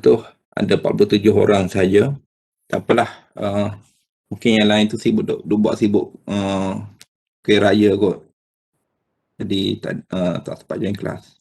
tu ada 47 orang saja. Tak apalah, mungkin yang lain tu sibuk buat sibuk kuih raya kot. Jadi tak sempat join kelas.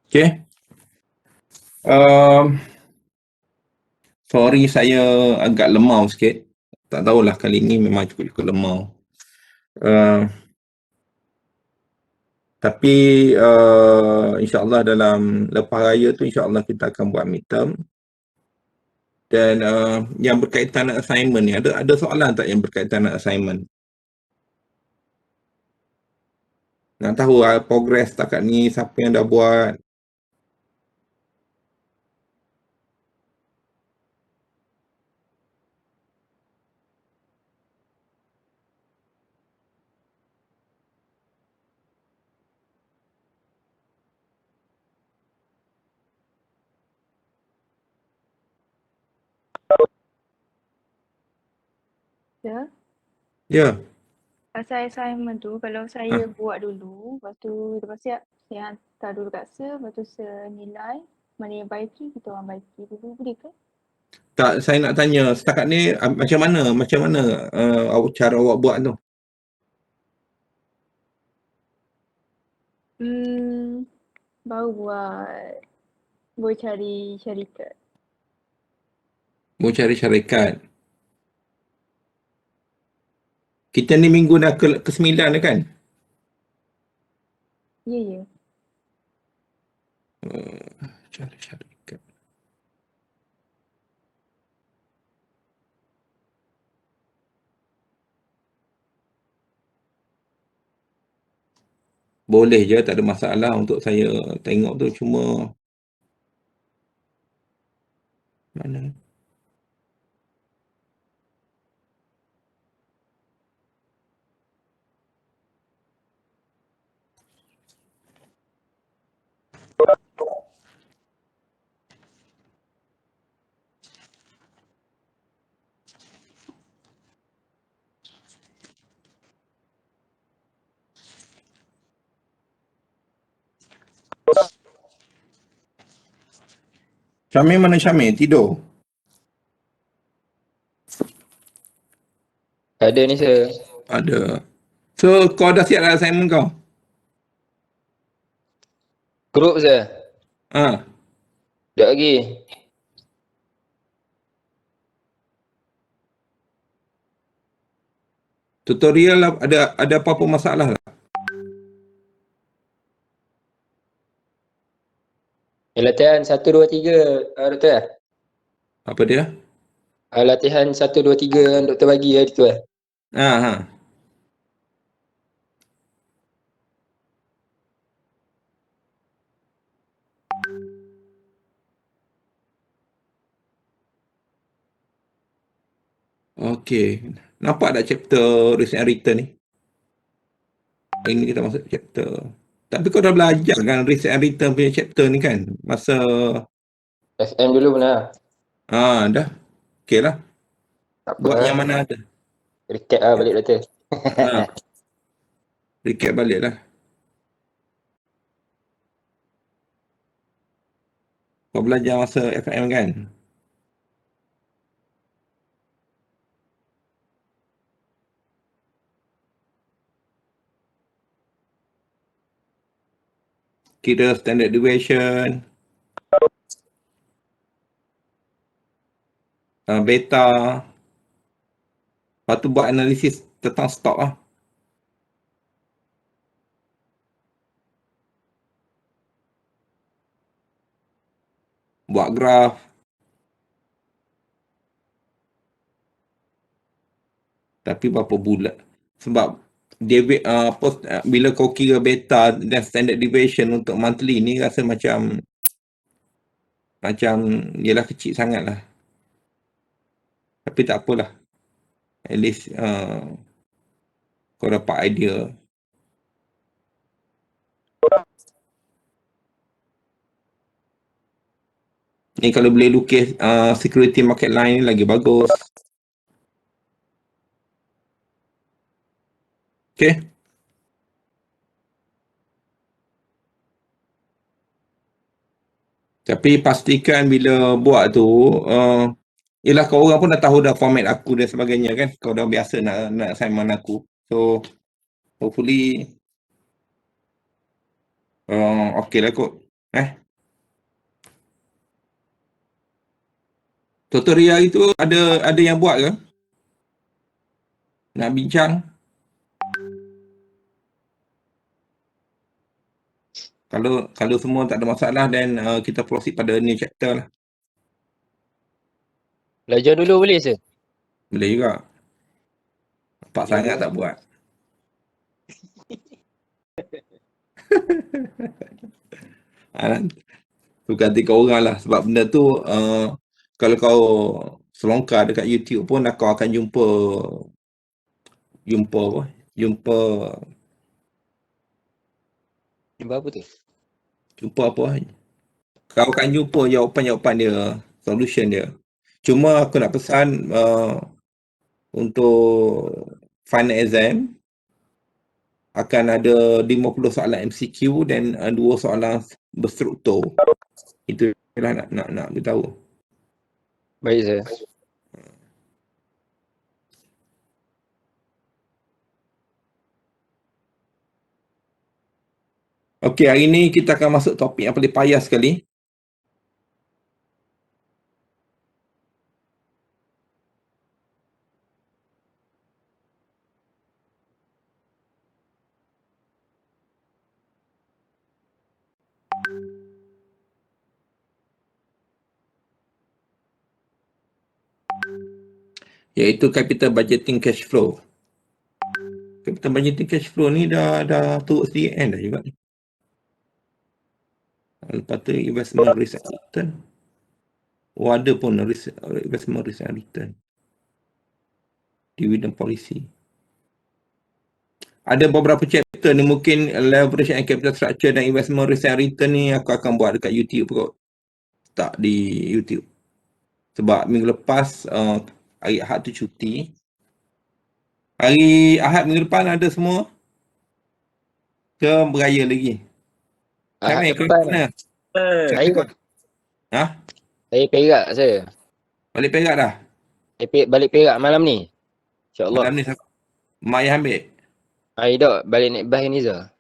Okay. Sorry saya agak lemau sikit. Tak tahulah kali ni memang cukup lemau. Tapi insyaAllah dalam lepas raya tu insyaAllah kita akan buat midterm. Dan yang berkaitan dengan assignment ni, ada soalan tak yang berkaitan dengan assignment? Nak tahu progress setakat ni, siapa yang dah buat? Ya. Ya. Pasal assignment tu, kalau saya buat dulu, lepas tu saya hantar dulu kat sir, lepas tu sir nilai, mana yang baiki, kita orang baiki dulu, boleh ke? Tak, saya nak tanya setakat ni macam mana cara awak buat tu? Baru buat, boleh cari syarikat. Mau cari syarikat. Kita ni minggu dah ke-9 dah kan? Ya. Cari syarikat. Boleh je, tak ada masalah untuk saya tengok tu, cuma mana? Syamil mana Syamil? Tidur? Ada ni sir. Ada. So kau dah siap dah assignment kau? Grup sir. Sekejap lagi. Tutorial lah, ada apa-apa masalah tak? Latihan 1, 2, 3 doktor. Apa dia? Latihan 1, 2, 3 yang doktor bagi hari tu Okey. Nampak tak chapter risk and return ni? Ini kita masuk chapter. Tapi kau dah belajar kan risk and return punya chapter ni kan? Masa FM dulu pernah. dah. Okey lah. Tak apa Buat lah. yang mana ada. Recap balik doktor. Recap balik lah. Kau belajar masa FM kan? Kira standard deviation, beta. Lepas tu buat analisis tentang stok lah. Buat graf. Tapi berapa bulan? Sebab David bila kau kira beta dan standard deviation untuk monthly ni rasa macam macam yelah kecil sangat lah. Tapi tak apalah. At least kau dapat idea. Ni kalau boleh lukis security market line ni lagi bagus. Okay. Tapi pastikan bila buat tu, yelah kau orang pun dah tahu dah format aku dan sebagainya kan. Kau dah biasa nak assignment aku. So, hopefully, okay lah kot. Tutorial itu ada yang buat ke? Nak bincang? Kalau semua tak ada masalah, then kita proceed pada new chapter lah. Belajar dulu boleh sir? Boleh juga. Nampak Ya, sangat boleh. tak buat. Tu ganti kau orang lah. Sebab benda tu, kalau kau selongkar dekat YouTube pun, kau akan jumpa apa? Jumpa Apa tu? apa? Kau akan jumpa jawapan-jawapan dia, solution dia. Cuma aku nak pesan untuk final exam akan ada 50 soalan MCQ dan 2 soalan berstruktur. Itulah nak beritahu. Baik sir. Okey, hari ni kita akan masuk topik yang paling payah sekali. Iaitu capital budgeting cash flow. Capital budgeting cash flow ni dah towards the end dah juga ni. Lepas tu investment risk and return. Ada pun investment risk and return. Dividend policy. Ada beberapa chapter ni mungkin leverage and capital structure dan investment risk and return ni aku akan buat dekat YouTube kot. Tak di YouTube. Sebab minggu lepas hari Ahad tu cuti. Hari Ahad minggu depan ada semua? Ke beraya lagi? Ahad Syamil, kau depan. mana? Saya, Ha? saya Perak saya. Balik Perak dah? Balik Perak malam ni. InsyaAllah. Malam ni Mak Ayah ambil? Tak, balik naik bas Yuniza.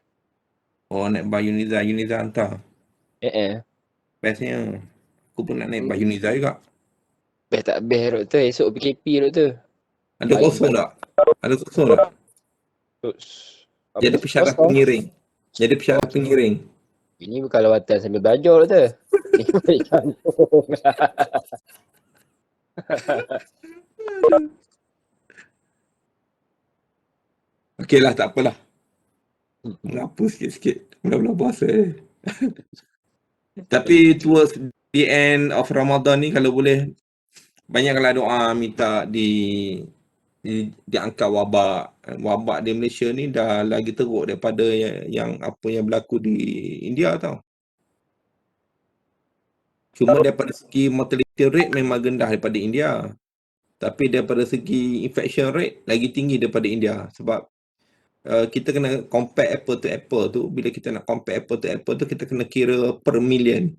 Oh, naik bas Yuniza. Yuniza hantar. Bestnya. Aku pun nak naik bas Yuniza juga. Best tak best doktor. Esok PKP doktor. Ada kosong tak? Ada kosong tak? Jadi pesyarat pengiring. Jadi pesyarat pengiring. Ini bukan lawatan sambil belajar doktor. Ini balik kampung. Okey lah, tak apalah. Mengapa sikit-sikit. Mula-mula puasa Tapi towards the end of Ramadan ni kalau boleh banyaklah doa minta diangkat wabak. Wabak di Malaysia ni dah lagi teruk daripada yang apa yang berlaku di India tau. Cuma daripada segi mortality rate memang rendah daripada India. Tapi daripada segi infection rate lagi tinggi daripada India. Sebab kita kena compare apple to apple tu. Bila kita nak compare apple to apple tu, kita kena kira per million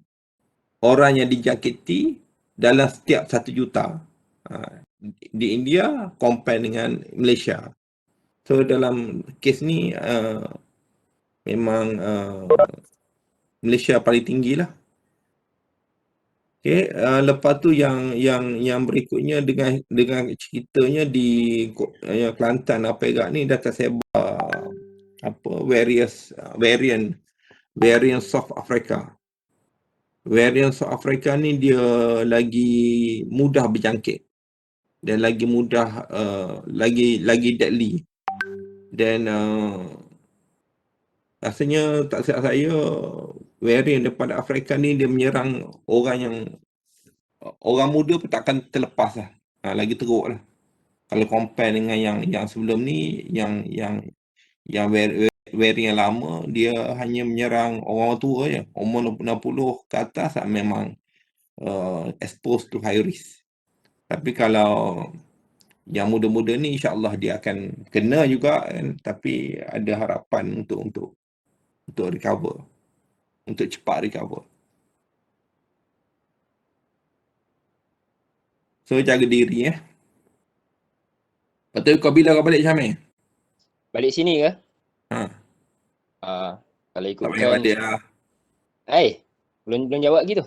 orang yang dijangkiti dalam setiap 1 juta. Di India compare dengan Malaysia. So dalam kes ni memang Malaysia paling tinggi lah. Okay, lepas tu yang berikutnya dengan ceritanya di Kelantan Perak ni dah tersebar various variant South Africa. Variant South Africa ni dia lagi mudah berjangkit dan lagi mudah lagi deadly. Dan rasanya tak silap saya variant daripada Afrika ni dia menyerang orang muda pun takkan terlepas lah. Lagi teruk lah. Kalau compare dengan yang sebelum ni, yang variant lama, dia hanya menyerang orang tua je. Umur 60 ke atas memang exposed to high risk. Tapi kalau yang muda-muda ni insya-Allah dia akan kena juga kan, tapi ada harapan untuk recover. Untuk cepat recover. So jaga diri ya. Betul kau bila kau balik Syamil? Balik sini ke? Ha, Kalau tak payah ikutkan, balik lah. belum jawab gitu.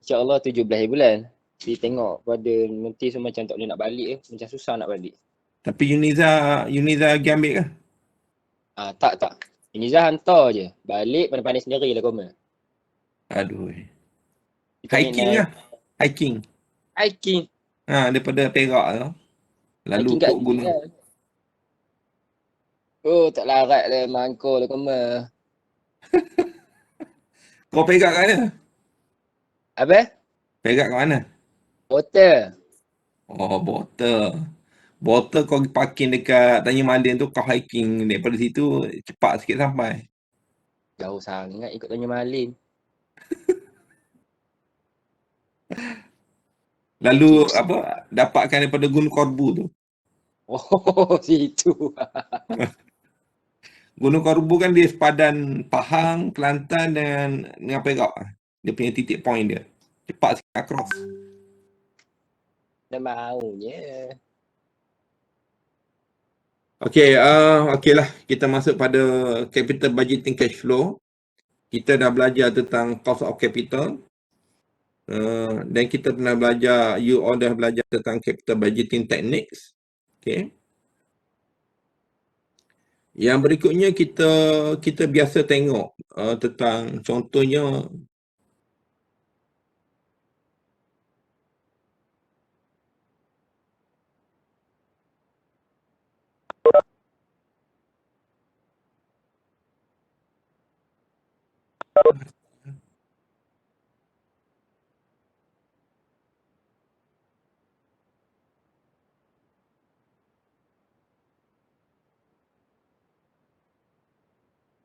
InsyaAllah 17 bulan. Tapi tengok pada nanti so macam tak boleh nak balik ke. Macam susah nak balik. Tapi Yuniza pergi ambil ke? Tak. Iniza hantar je. Balik pandai-pandai sendiri lah koma. Aduh. Kita ambil Hiking naik lah. Hiking. hiking. Daripada Perak tu. Lalu Hiking kat ikut gunung. kan. Oh, tak larat lah mangkul lah koma. Kau Perak kat mana? Apa? Perak kat mana? Hotel. Oh, Botol kau parking dekat Tanya Malin tu, kau hiking daripada situ cepat sikit sampai. Jauh sangat ikut Tanya Malin. Lalu dapatkan daripada Gunung Korbu tu. Oh, situ. Gunung Korbu kan dia sepadan Pahang, Kelantan dengan Perak. Dia punya titik point dia. Cepat sikit across. Dah maunya. Okey lah. Kita masuk pada capital budgeting cash flow. Kita dah belajar tentang cost of capital. Dan kita pernah belajar, you all dah belajar tentang capital budgeting techniques. Okay. Yang berikutnya kita biasa tengok tentang contohnya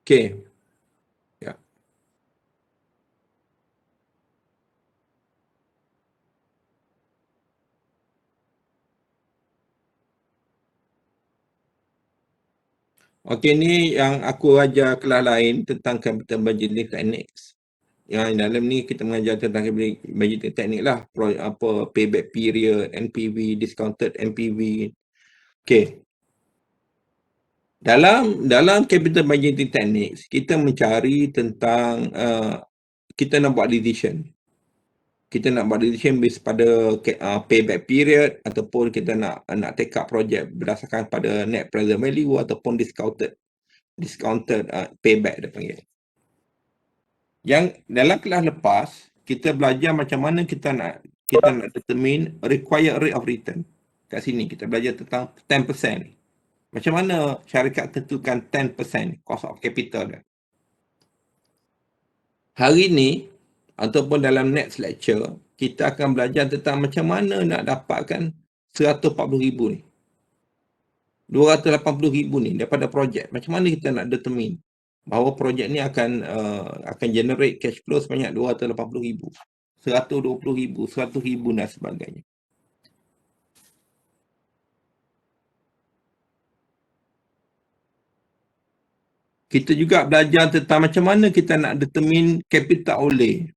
okay. Ya. Okey, ni yang aku ajar kelas lain tentang capital budgeting techniques. Yang dalam ni kita mengajar tentang capital budgeting technique lah, payback period, NPV, discounted NPV. Okey. Dalam capital budgeting techniques, kita mencari tentang kita nak buat decision. Kita nak buat decision based pada payback period ataupun kita nak take up project berdasarkan pada net present value ataupun discounted payback dia panggil. Yang dalam kelas lepas kita belajar macam mana kita nak determine required rate of return. Kat sini kita belajar tentang 10%. Macam mana syarikat tentukan 10% cost of capital dia. Hari ni ataupun dalam next lecture, kita akan belajar tentang macam mana nak dapatkan 140,000 ni. 280,000 ni daripada projek. Macam mana kita nak determine bahawa projek ni akan generate cash flow sebanyak 280,000, 120,000, 100,000 dan sebagainya. Kita juga belajar tentang macam mana kita nak determine capital outlay.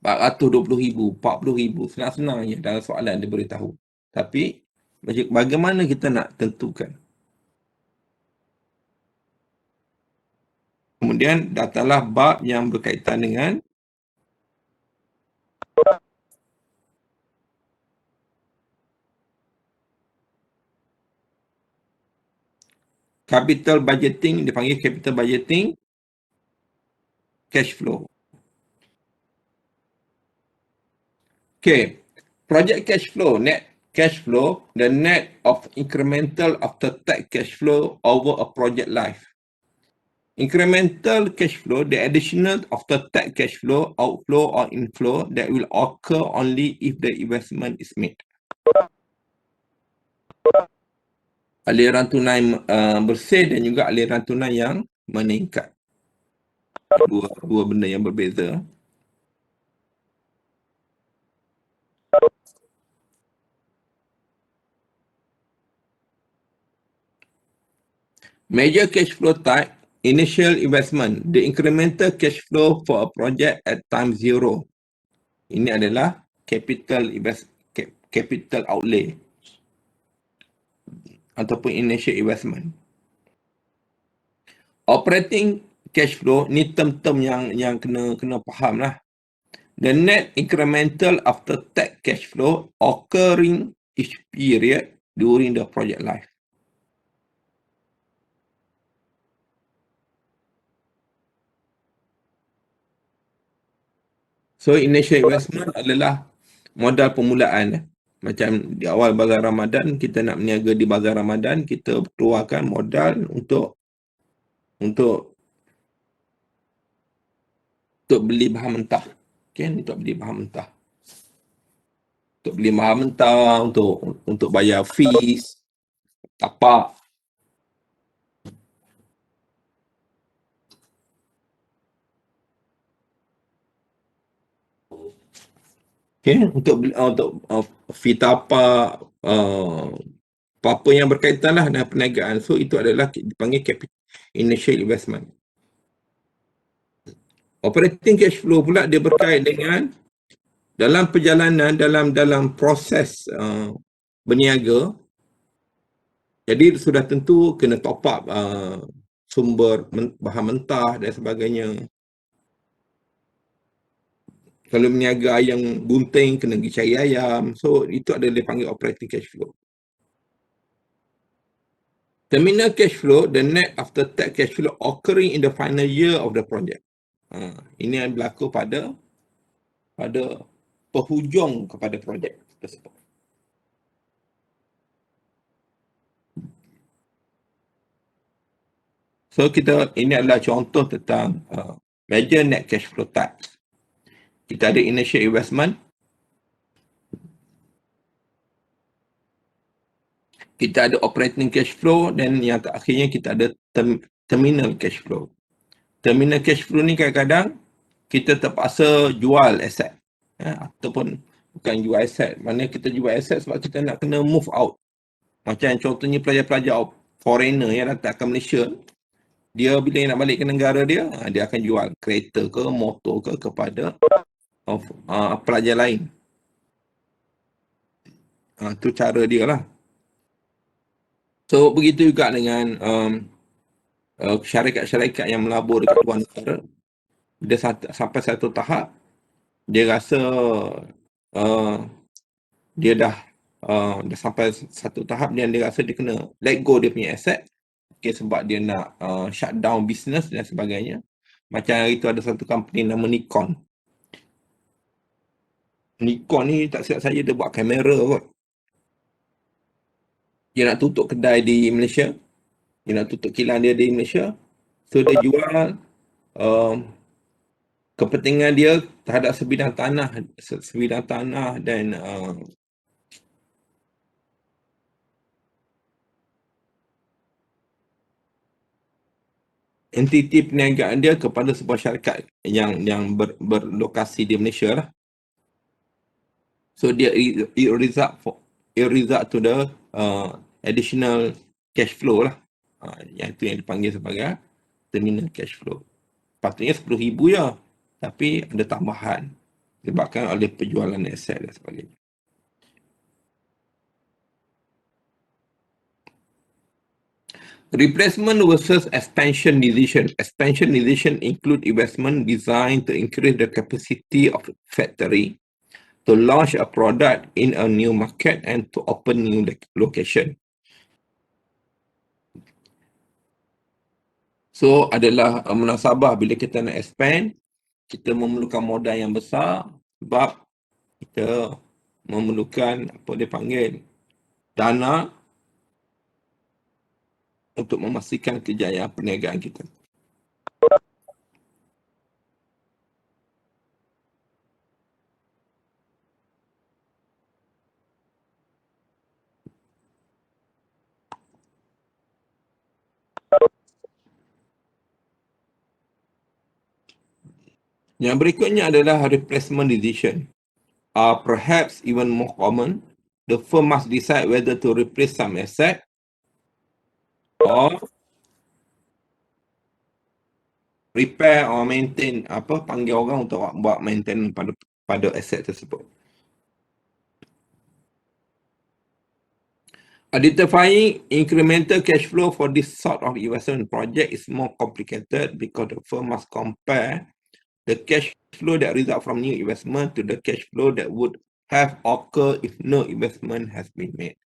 420,000, 40,000, senang-senang je dalam soalan dia beritahu. Tapi bagaimana kita nak tentukan? Kemudian datanglah bab yang berkaitan dengan capital budgeting, dipanggil capital budgeting cash flow. Okay, project cash flow, net cash flow, the net of incremental after tax cash flow over a project life. Incremental cash flow, the additional after-tax cash flow, outflow or inflow that will occur only if the investment is made. Aliran tunai bersih dan juga aliran tunai yang meningkat. Dua benda yang berbeza. Major cash flow type, initial investment, the incremental cash flow for a project at time zero. Ini adalah capital outlay ataupun initial investment. Operating cash flow ni term-term yang kena faham lah. The net incremental after tax cash flow occurring each period during the project life. So initial investment adalah modal permulaan. Macam di awal bazar Ramadan, kita nak berniaga di bazar Ramadan, kita keluarkan modal untuk beli bahan mentah. Okay, untuk beli bahan mentah. Untuk beli bahan mentah, untuk bayar fees, tapak. Okay, untuk fee tapak, apa-apa yang berkaitan lah dengan perniagaan. So itu adalah dipanggil initial investment. Operating cash flow pula dia berkait dengan dalam perjalanan, dalam proses berniaga. Jadi sudah tentu kena top up sumber bahan mentah dan sebagainya. Kalau berniaga ayam gunting, kena pergi cari ayam. So itu adalah dipanggil operating cash flow. Terminal cash flow, the net after tax cash flow occurring in the final year of the project. Ini yang berlaku pada penghujung kepada projek tersebut. So ini adalah contoh tentang major net cash flow types. Kita ada initial investment, kita ada operating cash flow, dan yang terakhirnya kita ada terminal cash flow. Terminal cash flow ni kadang-kadang kita terpaksa jual aset, ataupun bukan jual aset, mana kita jual aset sebab kita nak kena move out. Macam contohnya pelajar-pelajar foreigner yang datang ke Malaysia, dia bila nak balik ke negara dia, dia akan jual kereta ke motor ke kepada pelajar lain. Itu cara dia lah. So begitu juga dengan syarikat-syarikat yang melabur dekat luar negara. Dia sampai satu tahap, dia rasa dia dah sampai satu tahap dia rasa dia kena let go dia punya aset. Okay, sebab dia nak shut down business dan sebagainya. Macam hari tu ada satu company nama Nikon. Nikon ni tak silap saya dia buat kamera kot. Dia nak tutup kedai di Malaysia. Dia nak tutup kilang dia di Malaysia. So dia jual kepentingan dia terhadap sebidang tanah dan entiti perniagaan dia kepada sebuah syarikat yang berlokasi di Malaysia lah. So dia it result to the additional cash flow lah. Yang itu yang dipanggil sebagai terminal cash flow. Patutnya 10,000 ya, tapi ada tambahan disebabkan oleh penjualan aset dan sebagainya. Replacement versus expansion decision. Expansion decision include investment designed to increase the capacity of the factory, to launch a product in a new market, and to open new location. So adalah munasabah bila kita nak expand, kita memerlukan modal yang besar sebab kita memerlukan apa dia panggil dana untuk memastikan kejayaan perniagaan kita. Yang berikutnya adalah replacement decision. Are perhaps even more common. The firm must decide whether to replace some asset or repair or maintain, panggil orang untuk buat maintenance pada aset tersebut. Identifying incremental cash flow for this sort of investment project is more complicated because the firm must compare the cash flow that result from new investment to the cash flow that would have occurred if no investment has been made.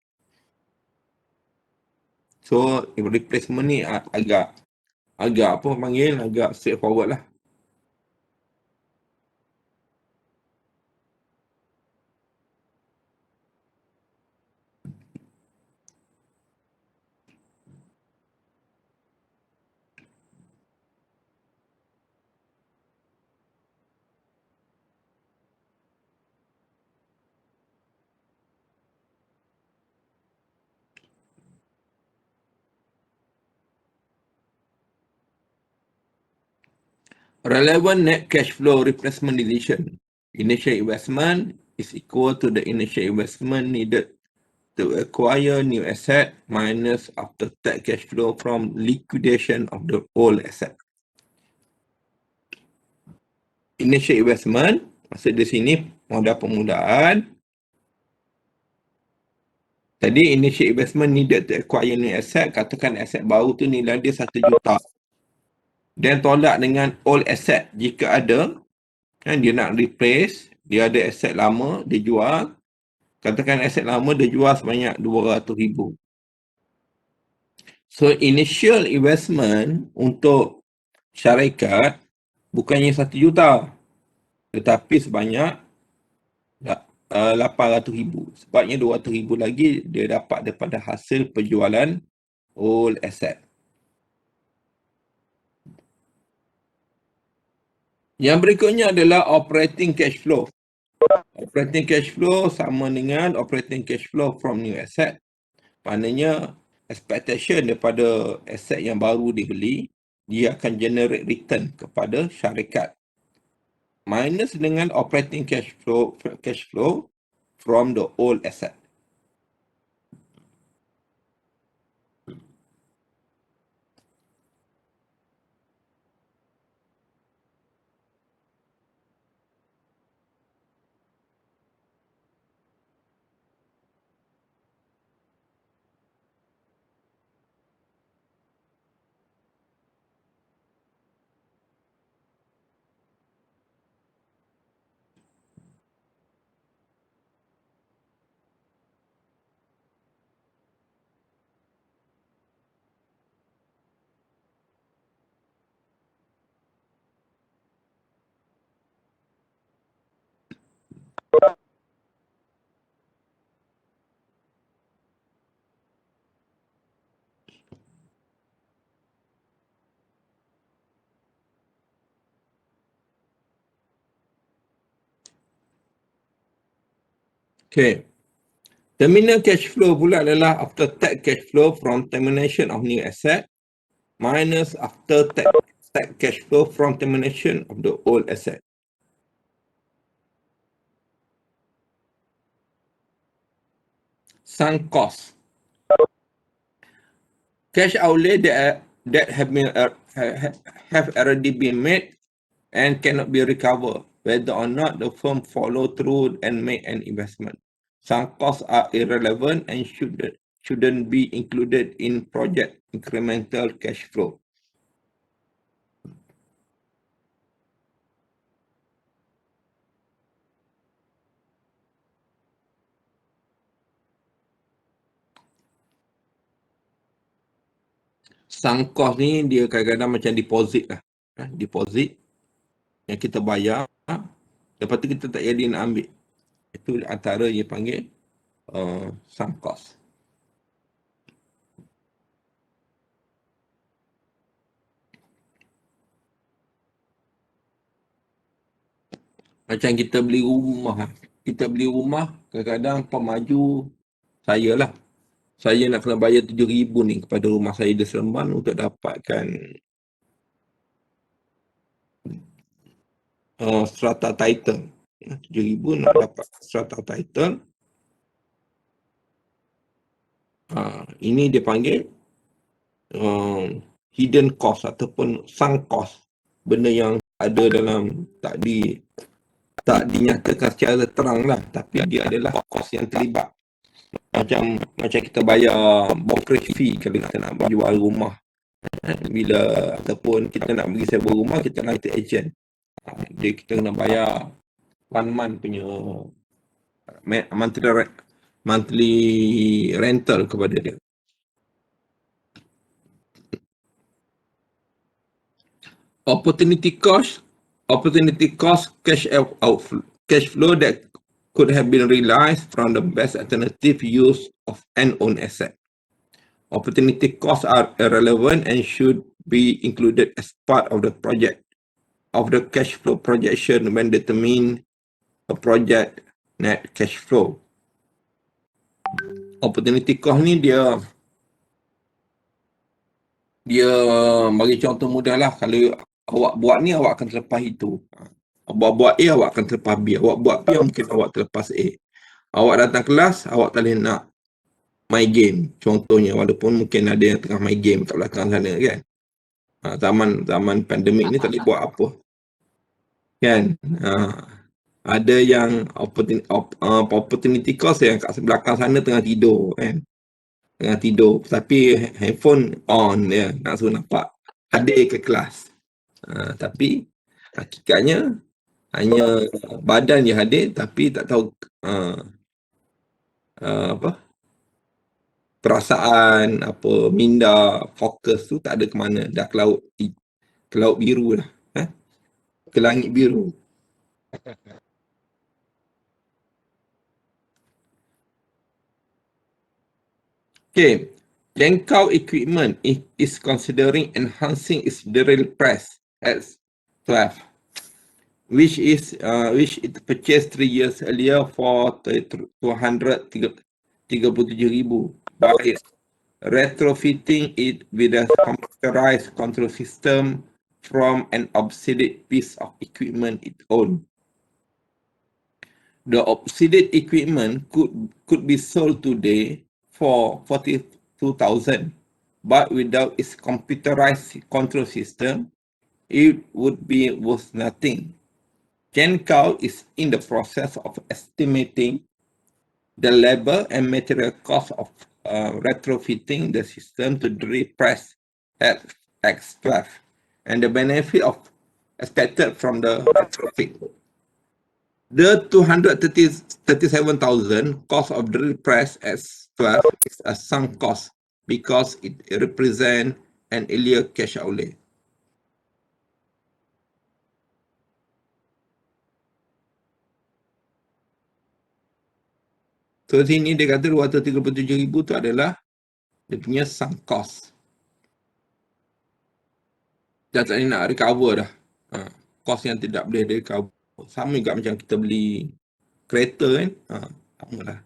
So, replacement ni agak straightforward lah. Relevant net cash flow replacement decision. Initial investment is equal to the initial investment needed to acquire new asset minus after-tax cash flow from liquidation of the old asset. Initial investment, maksud di sini modal permulaan. Tadi initial investment needed to acquire new asset, katakan aset baru tu nilai dia 1 juta. Dan tolak dengan old asset jika ada, kan dia nak replace, dia ada aset lama, dia jual. Katakan aset lama dia jual sebanyak 200,000. So initial investment untuk syarikat bukannya 1 juta, tetapi sebanyak 800,000. Sebabnya 200,000 lagi dia dapat daripada hasil penjualan old asset. Yang berikutnya adalah operating cash flow. Operating cash flow sama dengan operating cash flow from new asset. Maknanya expectation daripada aset yang baru dibeli, dia akan generate return kepada syarikat. Minus dengan operating cash flow from the old asset. Okay. Terminal cash flow pula adalah after-tax cash flow from termination of new asset minus after-tax cash flow from termination of the old asset. Sunk cost. Cash outlay that have already been made and cannot be recovered, whether or not the firm follow through and make an investment. Some costs are irrelevant and shouldn't be included in project incremental cash flow. Sunk cost ni dia kadang-kadang macam deposit lah. Deposit yang kita bayar, lepas tu kita tak jadi nak ambil. Itu antara dia panggil sunk cost. Macam kita beli rumah. Kita beli rumah, kadang-kadang pemaju saya lah. Saya nak kena bayar 7,000 ni kepada rumah saya di Seremban untuk dapatkan strata title. 7,000 nak dapat strata title. Ini dia panggil hidden cost ataupun sunk cost. Benda yang ada dalam tak dinyatakan secara terang lah, tapi dia adalah kos yang terlibat. Macam kita bayar brokerage fee kalau kita nak jual rumah. Ataupun kita nak pergi sewa rumah, kita nak kata agent. Kita kena bayar 1 month punya monthly rental kepada dia. Opportunity cost cash flow that could have been realized from the best alternative use of an own asset. Opportunity costs are irrelevant and should be included as part of the cash flow projection when determining a project net cash flow. Opportunity cost ni dia bagi contoh mudah lah, kalau awak buat ni awak akan terlepas itu. Awak buat A, awak akan terlepas B. Awak buat B, mungkin awak terlepas A. Awak datang kelas, awak tak boleh nak main game. Contohnya, walaupun mungkin ada yang tengah main game kat belakang sana kan. Zaman pandemik ni tak boleh buat apa. Kan? Ada yang opportunity cost yang kat belakang sana tengah tidur kan. Tengah tidur. Tapi handphone on dia. Nak suruh nampak hadir ke kelas. Tapi hakikatnya hanya badan dia hadir tapi tak tahu perasaan, minda, fokus tu tak ada ke mana. Dah ke laut biru dah. Ke langit biru. Okay. Jangkau equipment is considering enhancing its drill press at 12, which it purchased 3 years earlier for 237,000 by retrofitting it with a computerized control system from an obsolete piece of equipment it owned. The obsolete equipment could be sold today for 42,000, but without its computerized control system, it would be worth nothing. Jangkau is in the process of estimating the labor and material cost of retrofitting the system to drill press at X12 and the benefit expected from the retrofit. The 237,000 cost of drill press S12 is a sunk cost because it represents an earlier cash outlay. So sini dia kata 237,000 tu adalah dia punya sunk cost. Dah tak nak recover dah. Cost yang tidak boleh recover. Sama juga macam kita beli kereta kan. Sama lah.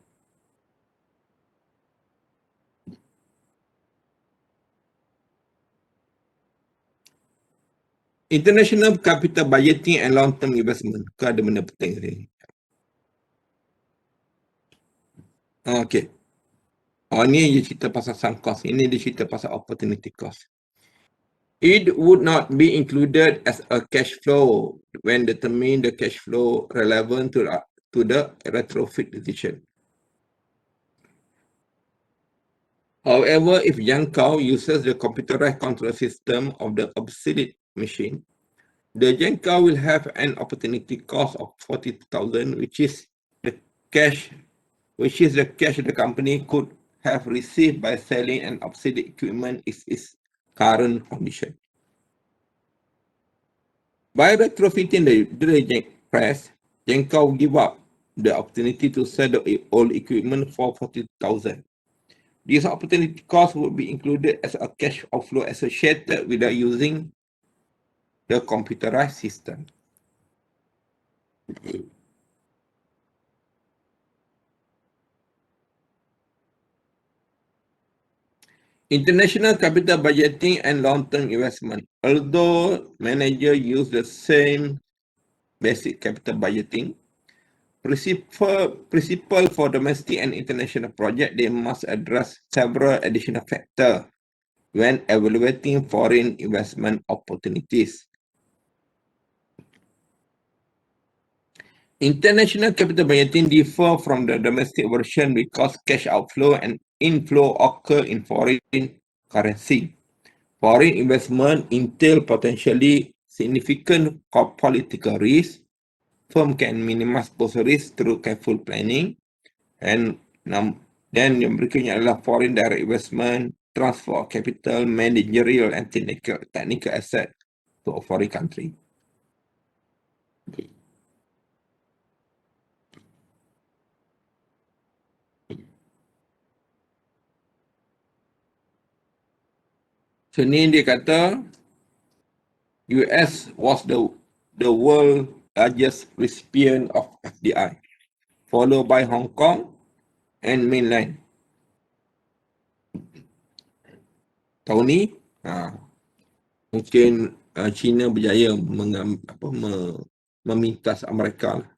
International capital budgeting and long-term investment. Kau ada benda penting ni. Okay. Ni dia cerita pasal sunk cost. Ini dia cerita pasal opportunity cost. It would not be included as a cash flow when determining the cash flow relevant to the retrofit decision. However, if Jangkau uses the computerized control system of the obsolete machine, the Jangkau will have an opportunity cost of 40,000, which is the cash the company could have received by selling an obsolete equipment in its current condition. By retrofitting the drill press, Jangkau give up the opportunity to sell the old equipment for 40,000. This opportunity cost would be included as a cash outflow associated with using the computerized system. International capital budgeting and long-term investment. Although managers use the same basic capital budgeting principle for domestic and international project, they must address several additional factors when evaluating foreign investment opportunities. International capital budgeting differ from the domestic version because cash outflow and inflow occur in foreign currency. Foreign investment entail potentially significant political risk. Firm can minimize both risk through careful planning. And then yang berikutnya adalah foreign direct investment, transfer of capital, managerial and technical asset to a foreign country. So ni dia kata US was the world largest recipient of FDI, followed by Hong Kong and mainland. Tahun ni mungkin China berjaya memintas Amerika lah.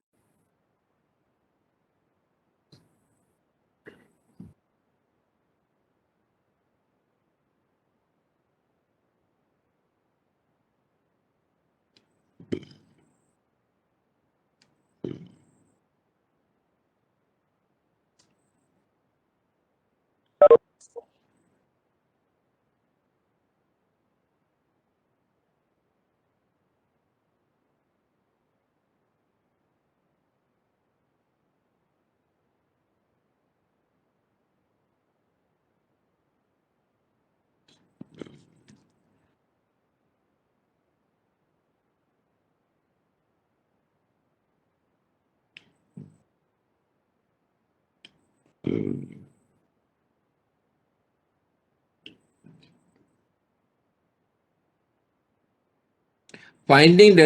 Finding the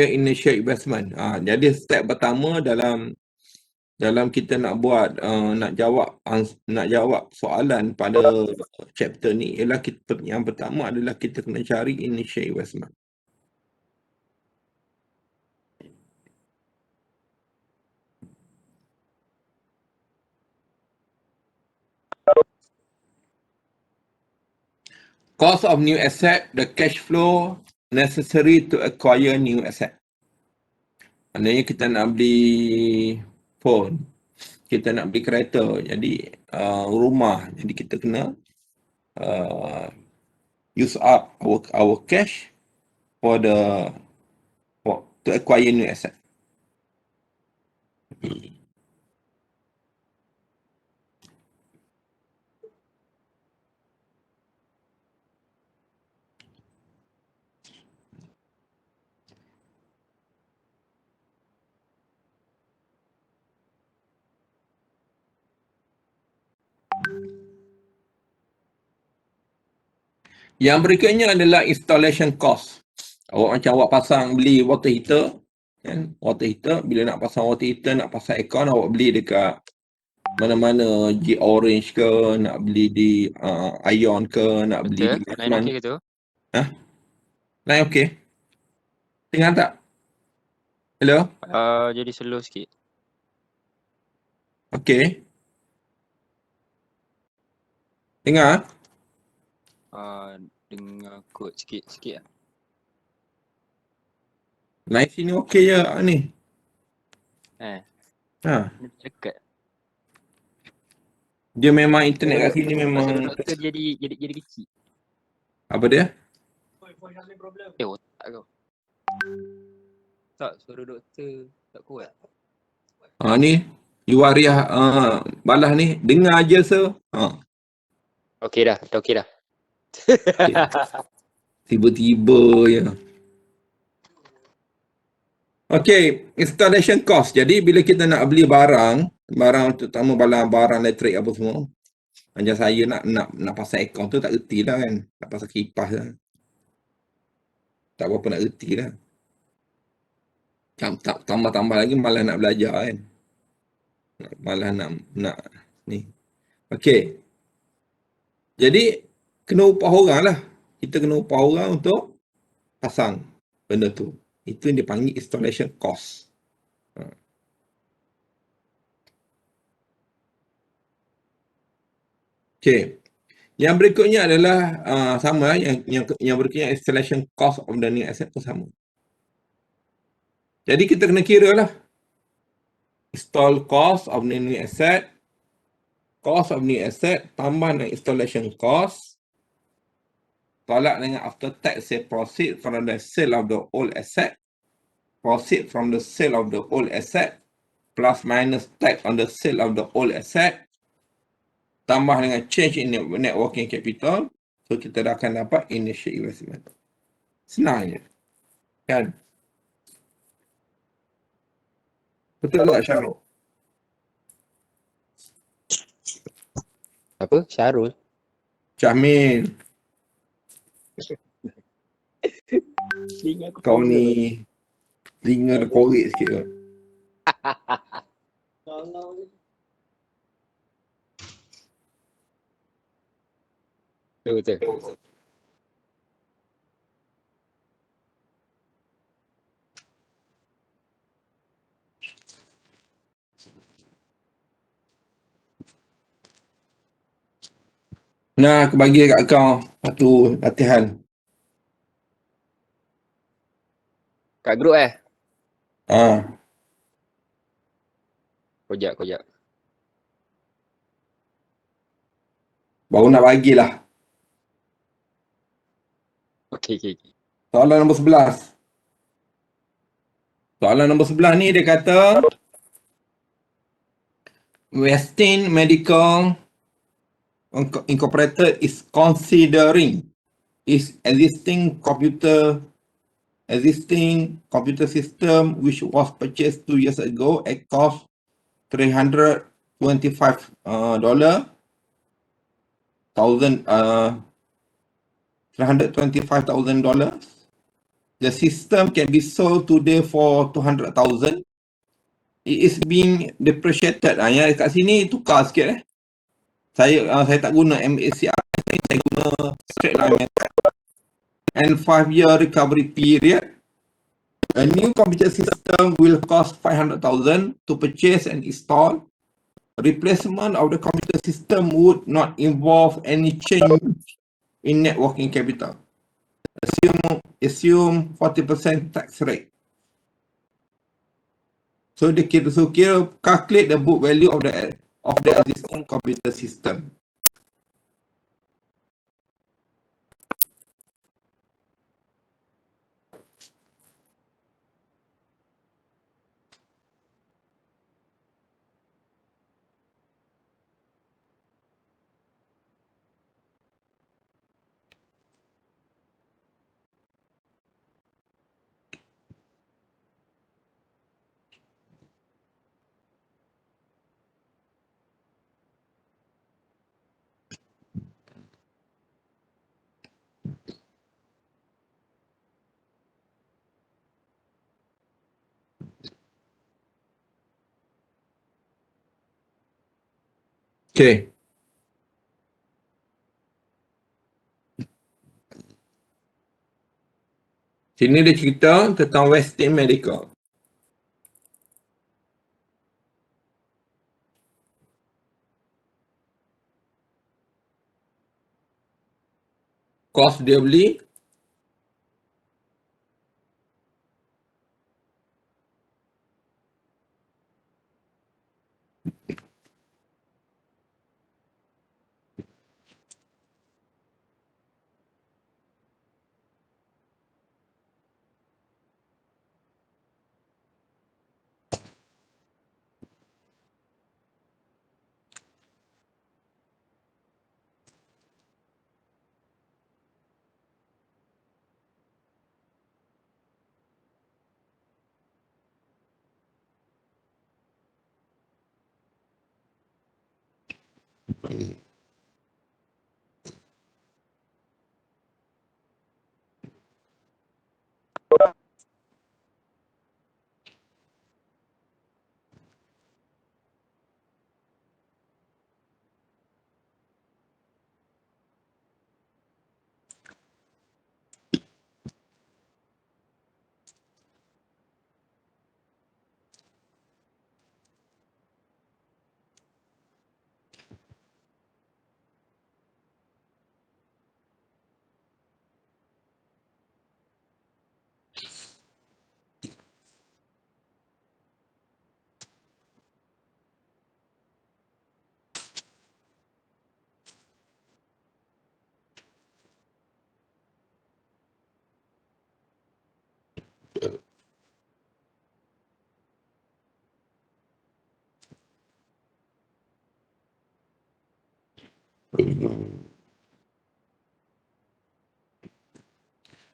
initial investment. Jadi step pertama dalam kita nak buat nak jawab soalan pada chapter ni ialah yang pertama adalah kita kena cari initial investment. Cost of new asset, the cash flow necessary to acquire new asset. Maknanya kita nak beli phone, kita nak beli kereta, jadi rumah, jadi kita kena use up our cash to acquire new asset. Yang berikutnya adalah installation cost. Awak pasang beli water heater, kan? Water heater, bila nak pasang water heater, nak pasang aircon, awak beli dekat mana-mana, G Orange ke, nak beli di Ion ke, nak beli di Betul? Line okey ke tu? Line okey? Dengar tak? Hello? Jadi slow sikit. Okey. Dengar? Dengar kot sikit-sikit lah. Line sini okey je ni. Dekat. Dia memang internet kat sini memang Suara doktor jadi kecil. apa dia? Otak kau. Tak, suara doktor tak kuat. Ni Yuariah balas ni, dengar je Okey dah okey dah. tiba-tiba je. Okay, installation cost. Jadi bila kita nak beli barang terutama barang elektrik apa semua, macam saya nak pasang aircon tu tak reti lah kan, nak pasang kipas lah, tak berapa nak reti lah. Tambah-tambah lagi malah nak belajar kan. Malah nak ni. Okey. Jadi kena upah orang lah. Kita kena upah orang untuk pasang benda tu. Itu yang dipanggil installation cost. Okey. Yang berikutnya adalah sama yang berikutnya installation cost of the new asset pun sama. Jadi kita kena kira lah install cost of the new asset, cost of new asset tambah dengan installation cost tolak dengan after tax say proceed from the sale of the old asset, proceed from the sale of the old asset plus minus tax on the sale of the old asset tambah dengan change in net working capital, so kita dah akan dapat initial investment. Senang je kan. Betul tak Syarul? Apa? Syarul? Syahmin, kau ni telinga dah korek sikit kan. Betul. Nah, aku bagi kat kau satu latihan. Kat grup Ah, Kojak. baru nak bagilah. Okey. Soalan nombor 11. Soalan nombor 11 ni dia kata Westin Medical Incorporated is considering its existing computer system which was purchased 2 years ago at cost $325 $325,000. The system can be sold today for $200,000. It is being depreciated. Yang kat sini tukar sikit Saya tak guna MACR, saya guna straight line method. And 5-year recovery period. A new computer system will cost $500,000 to purchase and install. Replacement of the computer system would not involve any change in net working capital. Assume 40% tax rate. So kira calculate the book value of the existing computer system. Okay. Sini dia cerita tentang Westin Medical. Kos dia beli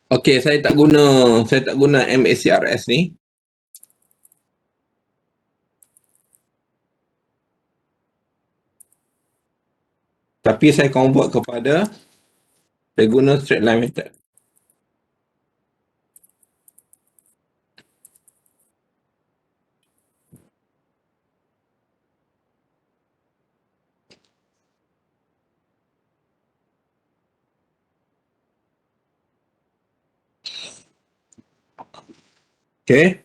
Okey, saya tak guna MACRS ni. Tapi saya convert kepada saya guna straight line method. Okey.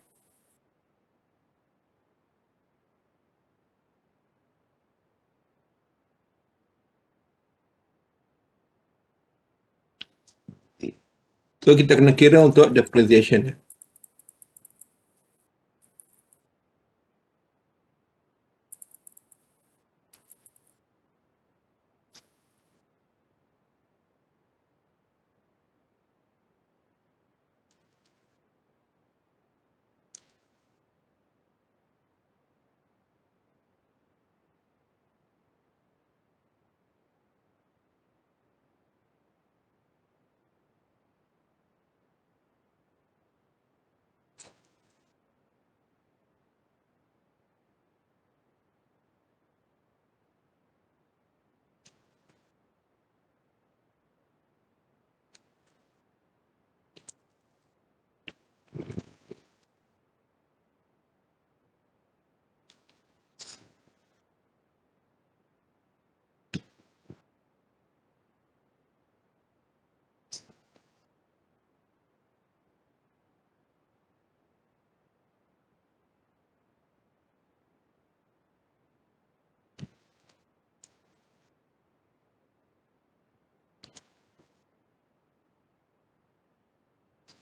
So kita kena kira untuk depreciation.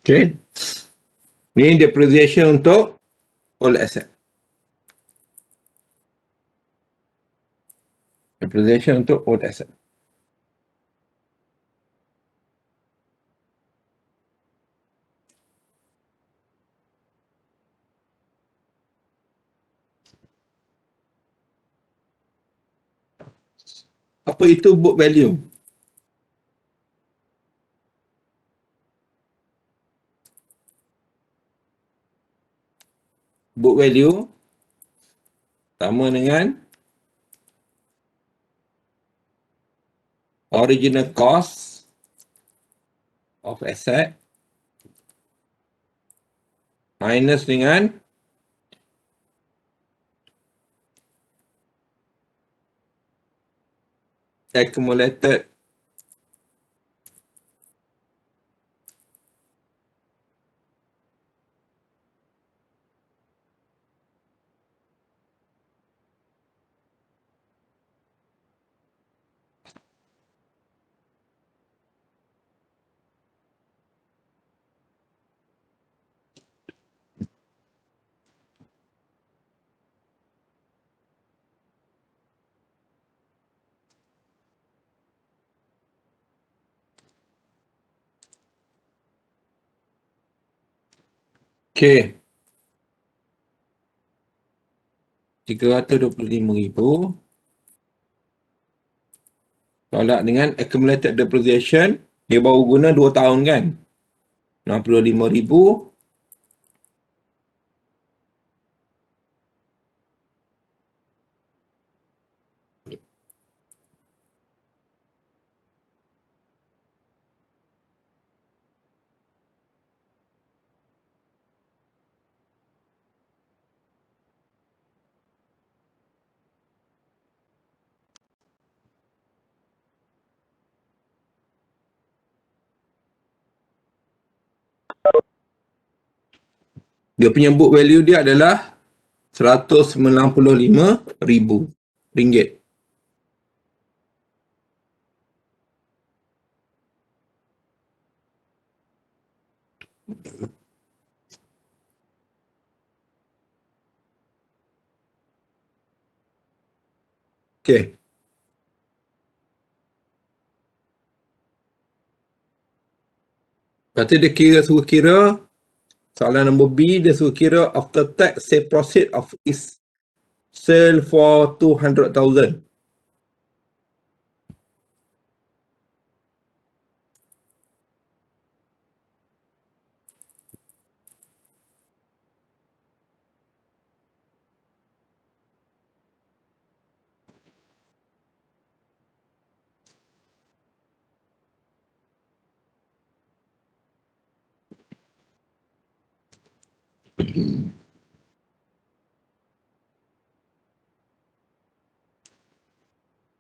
Okey. Ni depreciation untuk all asset. Depreciation untuk all asset. Apa itu book value? Book value sama dengan original cost of asset minus dengan accumulated Okey. 325,000 tolak dengan accumulated depreciation, dia baru guna 2 tahun kan? 65,000 dia punya book value dia adalah RM195,000. Okey. Lepas tu dia suruh kira soalan nombor B, dia suruh kira after tax sale proceed of is sale for 200,000.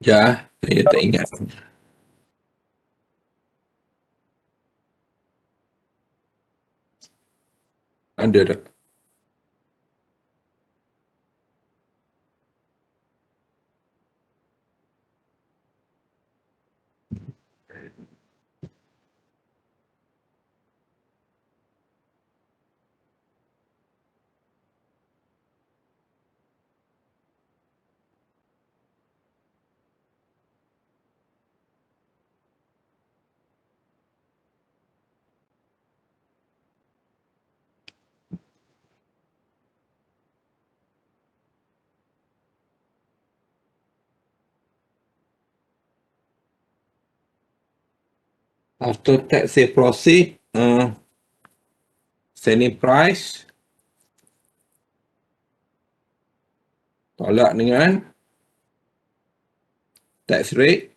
Ya, saya tak ingat. Ada tak? After tax say proceed, selling price tolak dengan tax rate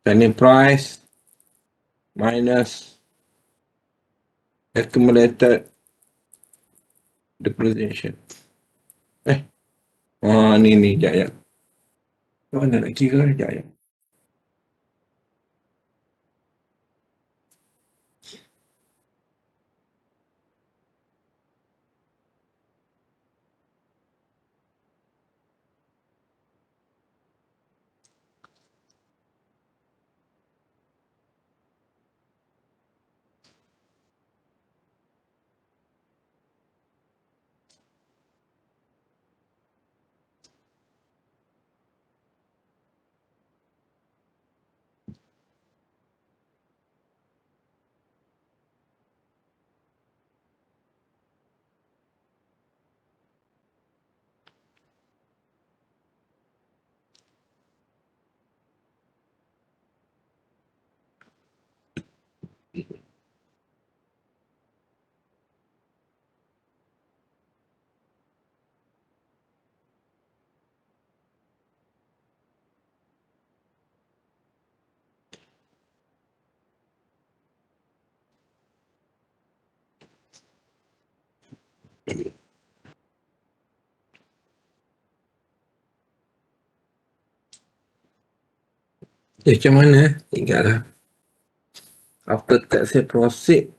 selling price minus accumulated depreciation. Ni jap ya. Mana nak kira jap ya. Macam mana? Tinggallah. After tax say proceed.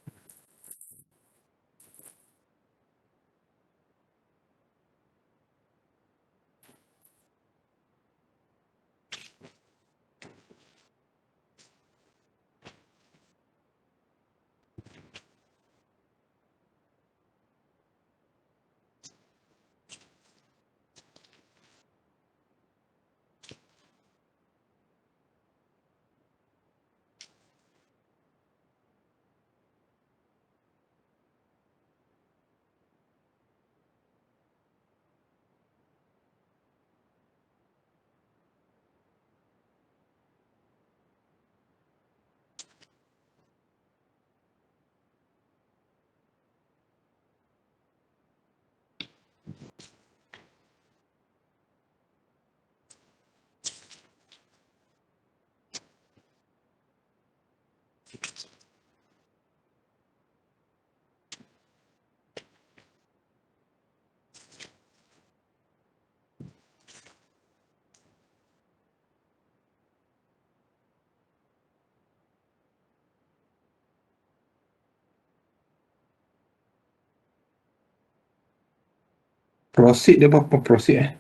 Proceed dia berapa proceed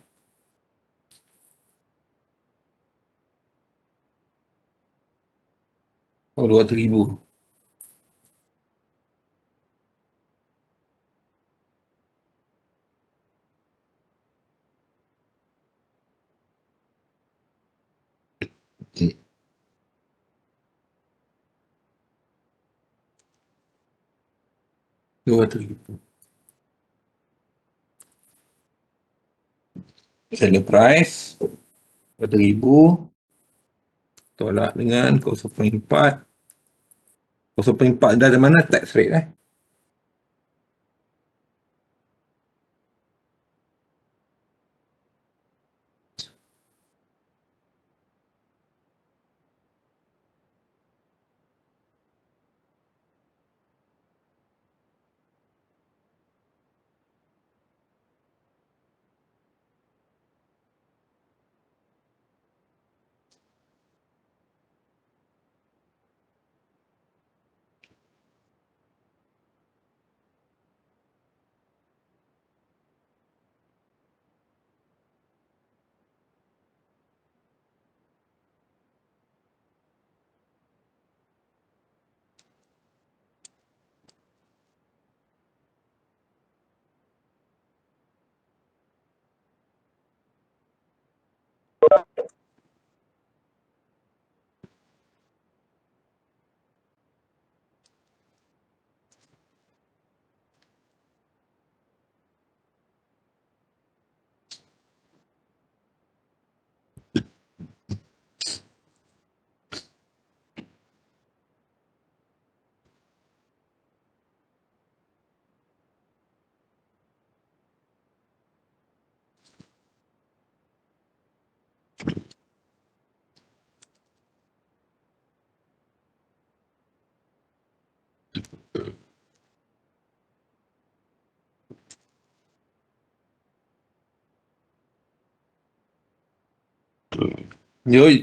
Oh, 200,000. Selling price 200,000 tolak dengan 0.4. 0.4 dari mana tax rate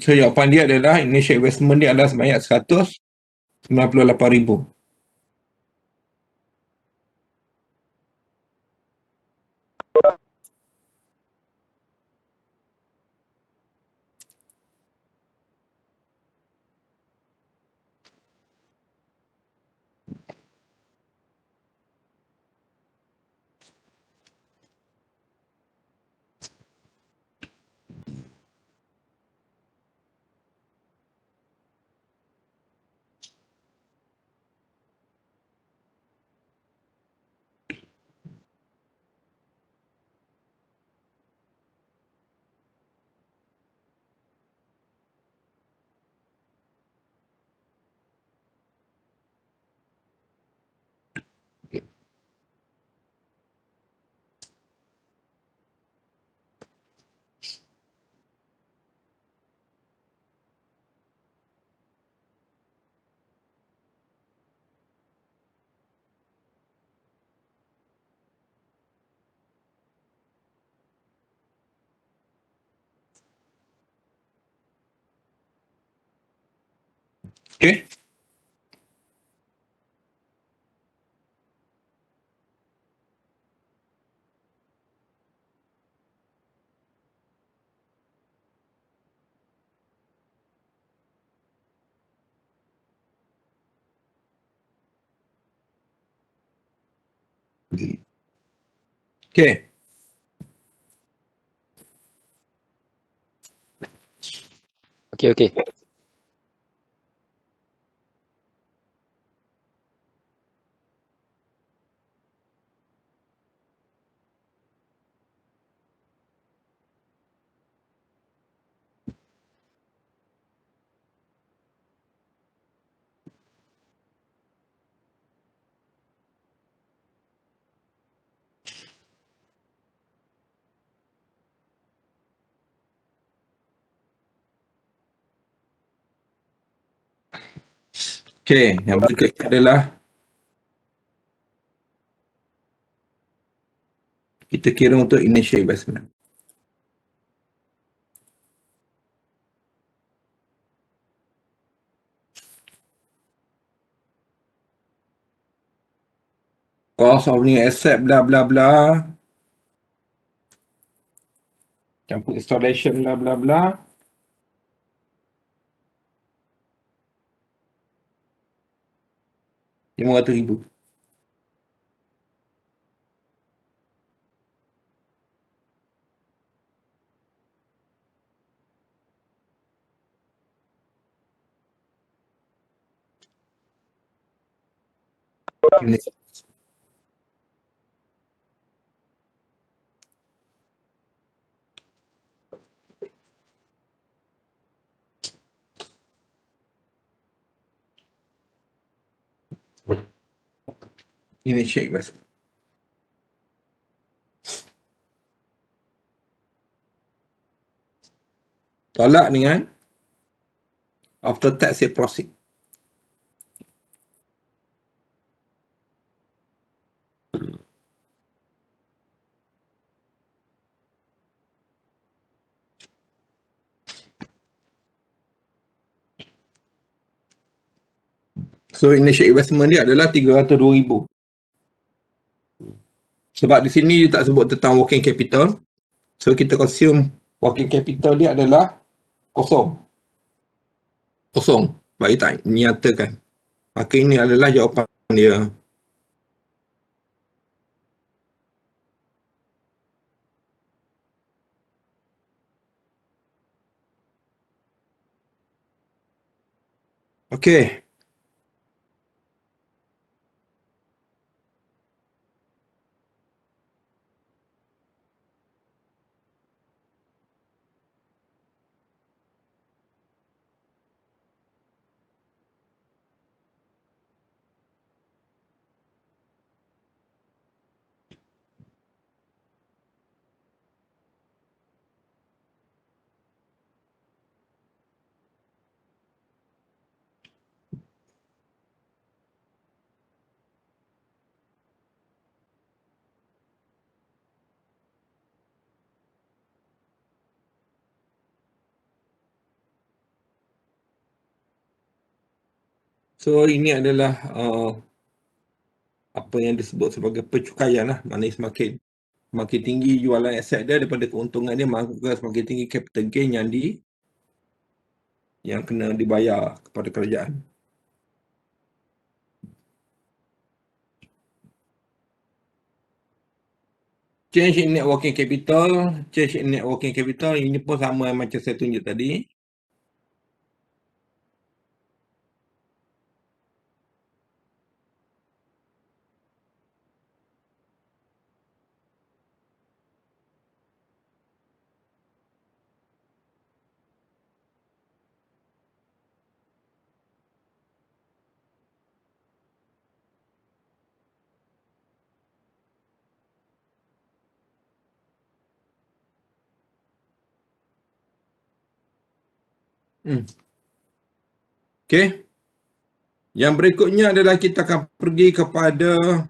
So jawapan dia adalah initial investment dia adalah sebanyak 198,000. Okey. Okey. Okey. Okey, yang berikutnya adalah kita kira untuk initial investment. Cost of new asset bla bla bla. Campur installation bla bla bla. RM500,000. Initial investment. Tolak dengan after tax profit. So initial investment dia adalah RM302,000. Sebab di sini dia tak sebut tentang working capital. So kita consume working capital dia adalah kosong. Kosong. Bagi tak nyatakan. Maka ini adalah jawapan dia. Okey. So ini adalah apa yang disebut sebagai pencukaian lah. Maknanya semakin tinggi jualan aset dia daripada keuntungan dia, maka semakin tinggi capital gain yang kena dibayar kepada kerajaan. Change in net working capital ini pun sama macam saya tunjuk tadi. Okey. Yang berikutnya adalah kita akan pergi kepada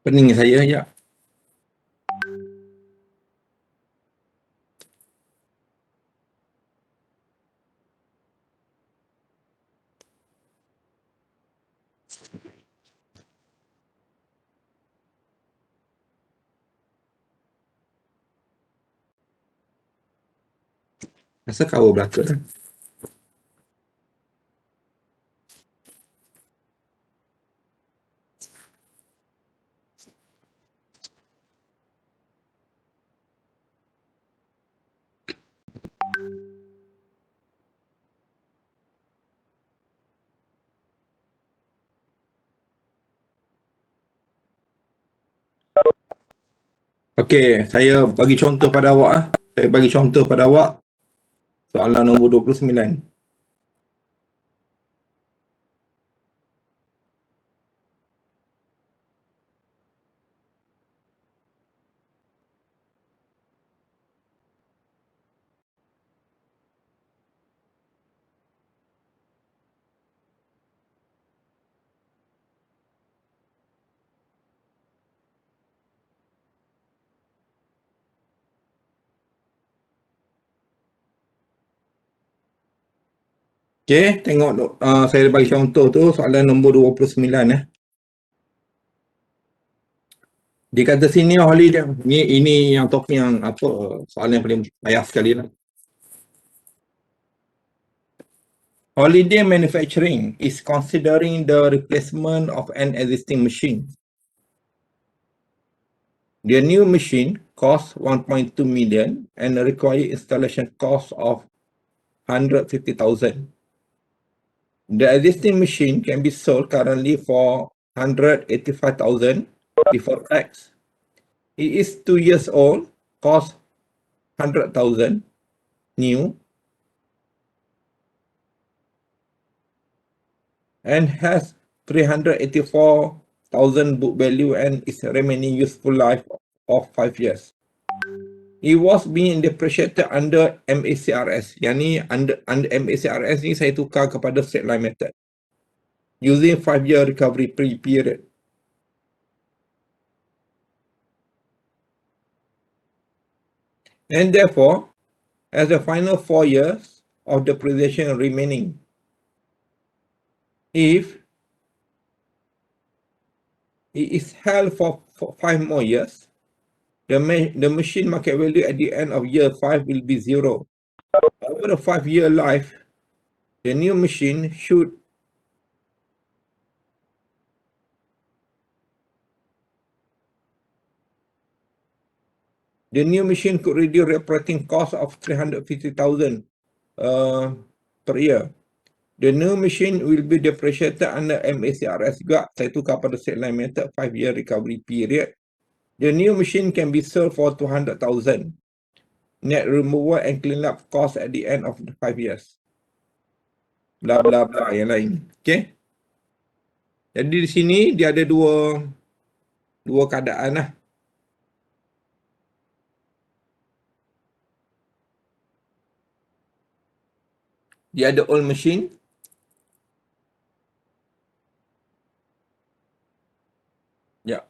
pening saya ya. Rasa kau belaka. Okey, saya bagi contoh pada awak. Saya bagi contoh pada awak. Soalan nombor 29. Okey, tengok saya bagi contoh tu soalan nombor 29 . Dia kata sini holiday. Ini yang topik yang soalan yang paling payah sekali lah. Holiday manufacturing is considering the replacement of an existing machine. The new machine costs 1.2 million and require installation cost of 150,000. The existing machine can be sold currently for 185,000 before tax. It is 2 years old, costs 100,000 new, and has 384,000 book value and its remaining useful life of 5 years. It was being depreciated under MACRS. Yang ni under MACRS ni saya tukar kepada straight line method using 5-year recovery period. And therefore, as the final 4 years of depreciation remaining, if it is held for 5 more years, the machine market value at the end of year 5 will be 0. Over the 5-year life, the new machine should could reduce the operating cost of 350,000 per year. The new machine will be depreciated under MACRS juga. Saya tukar pada straight line method 5-year recovery period. The new machine can be sold for 200,000. Net removal and cleanup cost at the end of the 5 years. Bla bla bla yang lain. Okay. Jadi di sini dia ada dua keadaan lah. Dia ada old machine. Ya.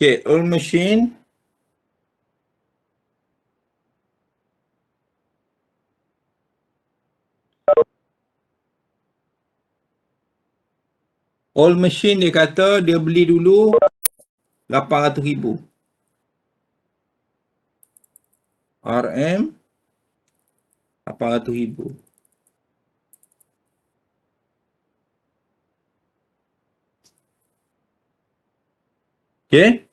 Okay, old machine. Old machine dia kata dia beli dulu 800,000. RM 800,000. Okay.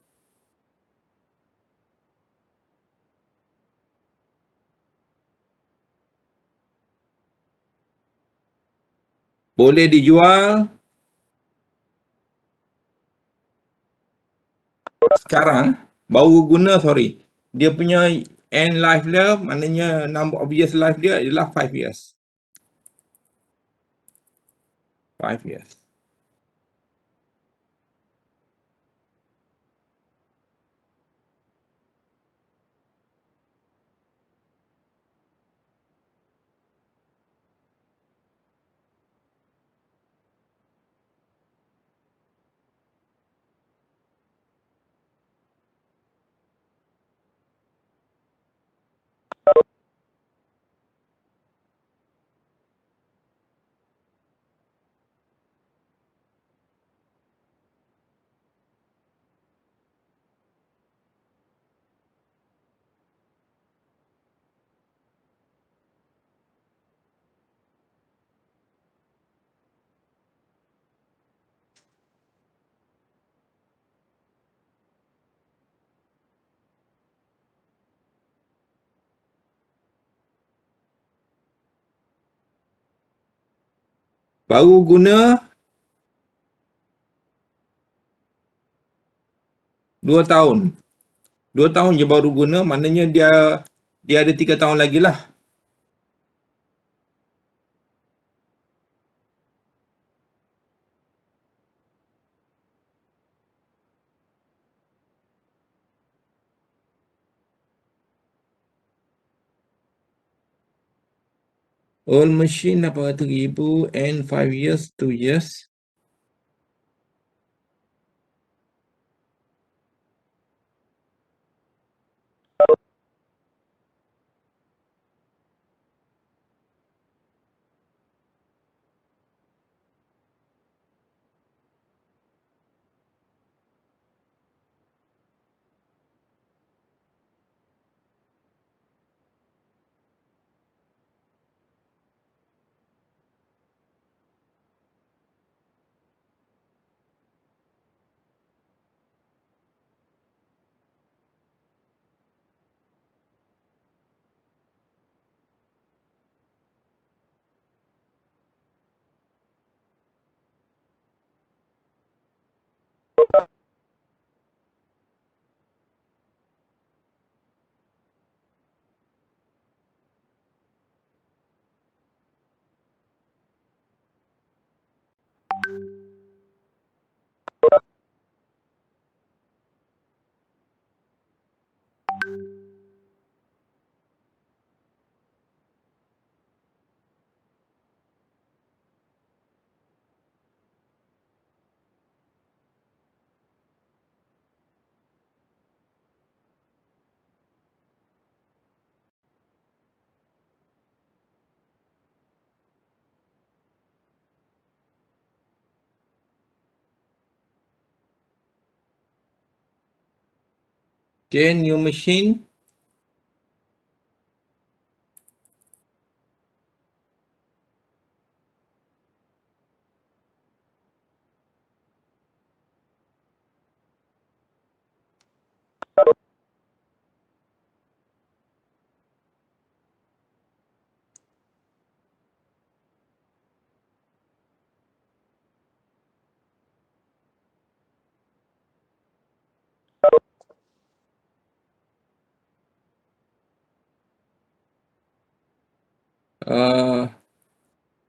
Boleh dijual sekarang, baru guna, sorry. Dia punya end life dia, maknanya number of years life dia adalah 5 years. 5 years. Baru guna 2 tahun. 2 tahun je baru guna, maknanya dia ada 3 tahun lagi lah. Old machine 800,000 and 5 years, 2 years. Okay, new machine.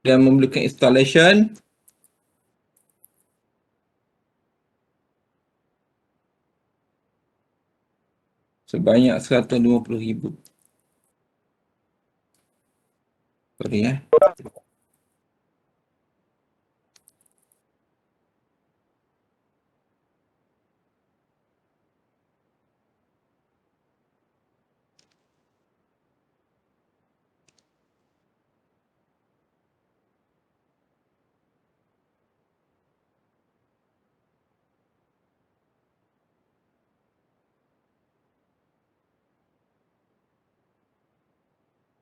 Dan memerlukan installation. Sebanyak 150,000. Sorry ya.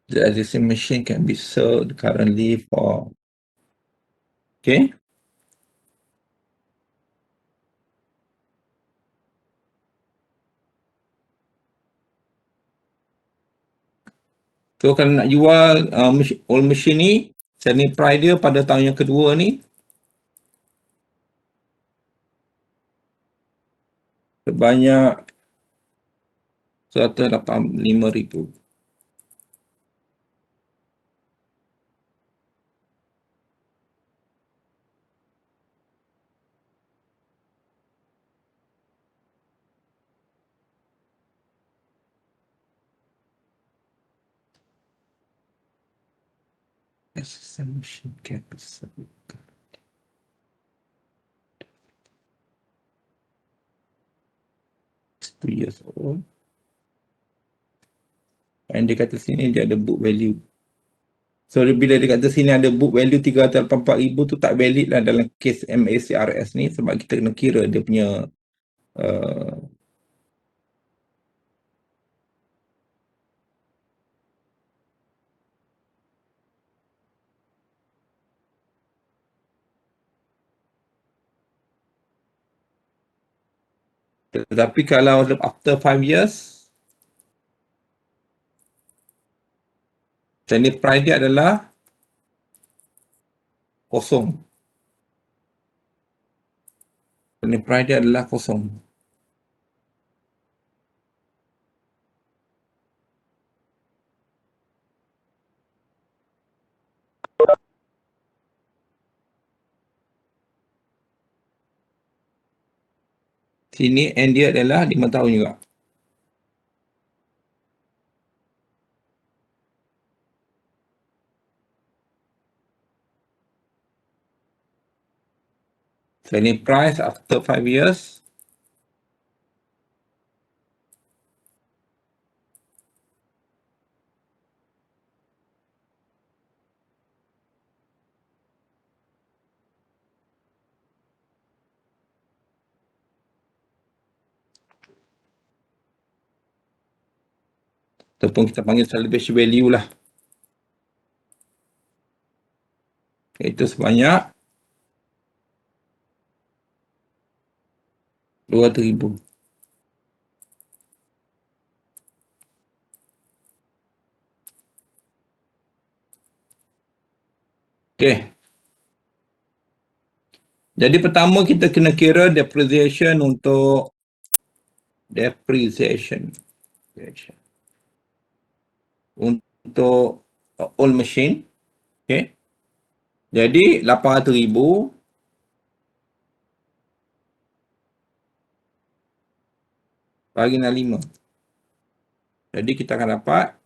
The existing machine can be sold currently for. Okay. So kalau nak jual old machine ni, selling price dia pada tahun yang kedua ni sebanyak 185,000. Existing machine can be sold. 2 years old. And dia kata sini dia ada book value. So bila dia kata sini ada book value 384,000 tu tak valid lah dalam kes MACRS ni, sebab kita kena kira dia punya tetapi kalau after 5 years, selling price dia adalah kosong. Selling price dia adalah kosong. Sini end dia adalah 5 tahun juga. Selling price after 5 years. Ataupun kita panggil salvage value lah. Iaitu sebanyak 200,000. Okey. Jadi pertama kita kena kira depreciation untuk untuk old machine. Okey. Jadi 800,000 bagi dengan 5. Jadi kita akan dapat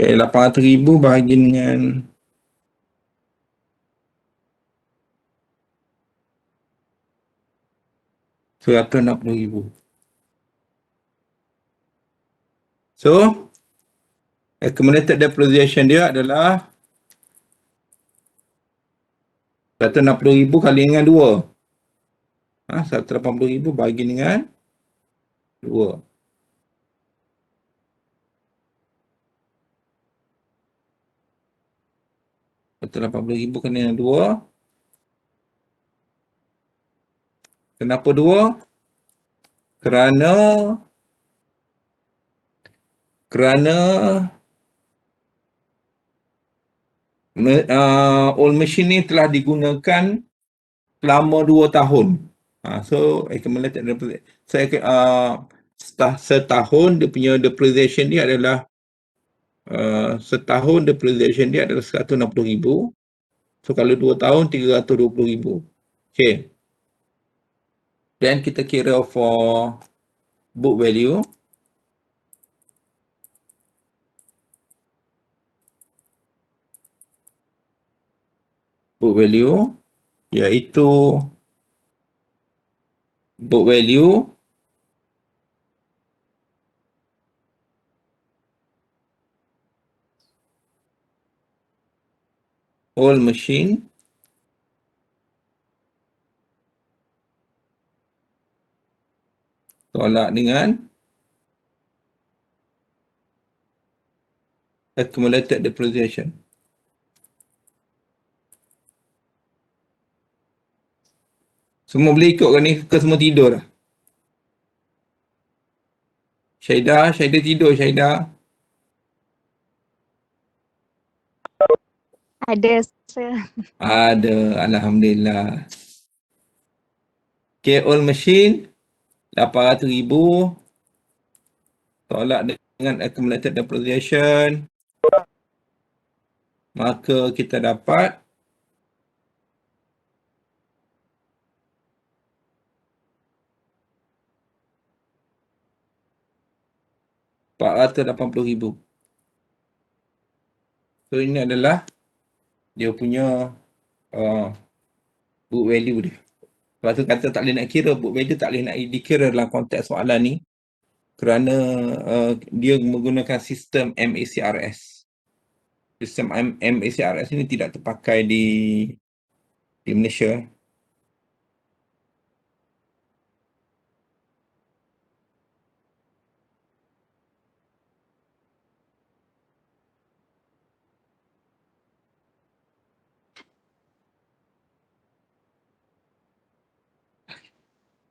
okay, 800,000 bahagi dengan 160,000. So, accumulated depreciation dia adalah 160,000 kali dengan 2. 180,000 bagi dengan 2. RM180,000 kali dengan 2. Kenapa 2? Kerana old machine ni telah digunakan selama 2 tahun. So accumulated setahun dia punya depreciation dia adalah setahun depreciation dia adalah 160,000. So kalau 2 tahun 320,000. Okay. Then kita kira for book value. Book value iaitu book value old machine tolak dengan accumulated depreciation. Semua boleh ikut kan ni? Ke semua tidur dah? Syaidah tidur, Syaidah. Ada sir. Ada, Alhamdulillah. Okay, old machine, 800,000. Tolak dengan accumulated depreciation. Maka kita dapat RM480,000. So ini adalah dia punya book value dia. Sebab tu kata tak boleh nak kira, book value tak boleh nak dikira dalam konteks soalan ni kerana dia menggunakan sistem MACRS. Sistem MACRS ini tidak terpakai di Malaysia.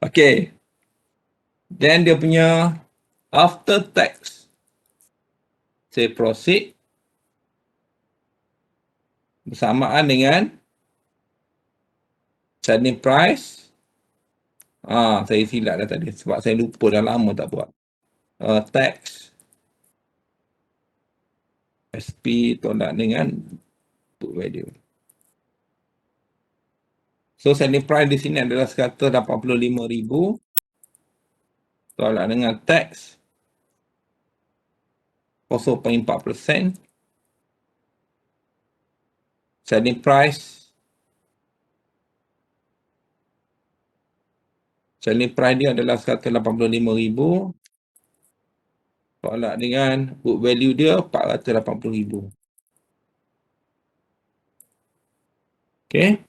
Okay. Then dia punya after tax. Saya proceed bersamaan dengan selling price. Saya silap dah tadi sebab saya lupa dah lama tak buat. Tax SP tolak dengan book value. So selling price di sini adalah 185,000 tolak dengan tax 0.4%. Selling price dia adalah 185,000 tolak dengan book value dia 480,000. Okay.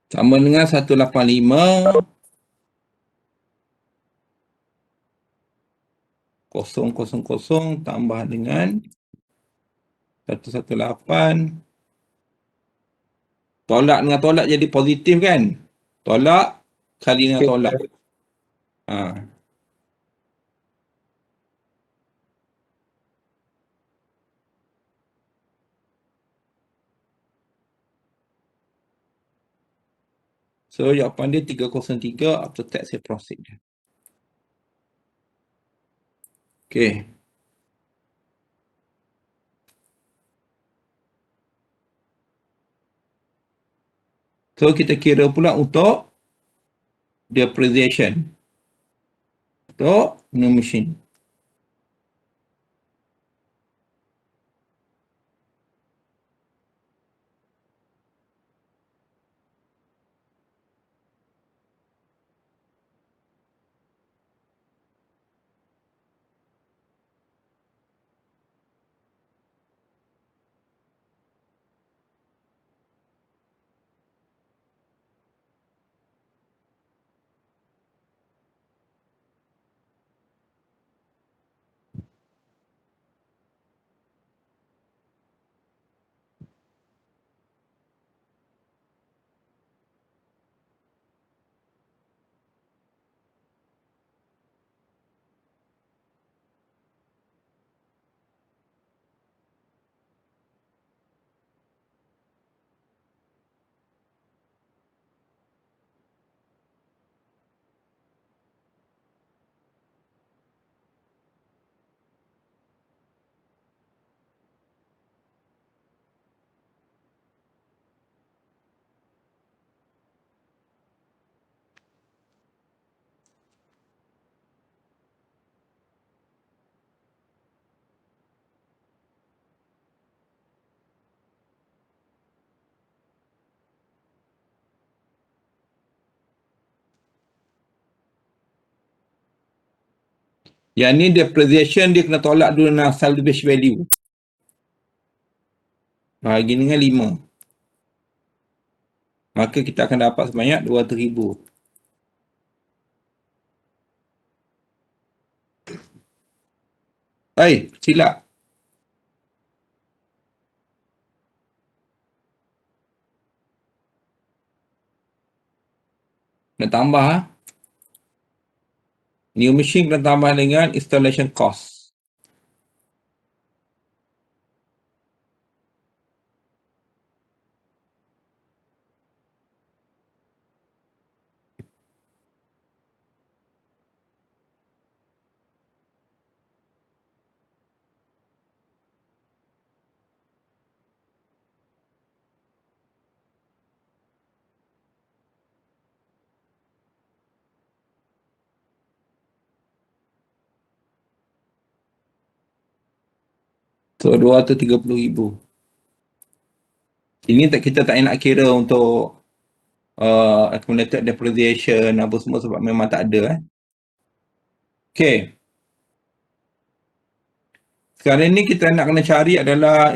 Sama dengan 185,000 tambah dengan 118. Tolak dengan tolak jadi positif kan? Tolak kali dengan tolak. So jawapan dia 303 after tax saya proceed. Okay. So kita kira pula untuk depreciation. Untuk new machine. Yang ni depreciation dia kena tolak dulu dengan salvage value. Bagi dengan 5. Maka kita akan dapat sebanyak 200,000. Silap. Nak tambah. New machine kena tambah dengan installation cost. So 230,000. Ini kita tak nak kira untuk accumulated depreciation apa semua sebab memang tak ada. Okay. Sekarang ni kita nak kena cari adalah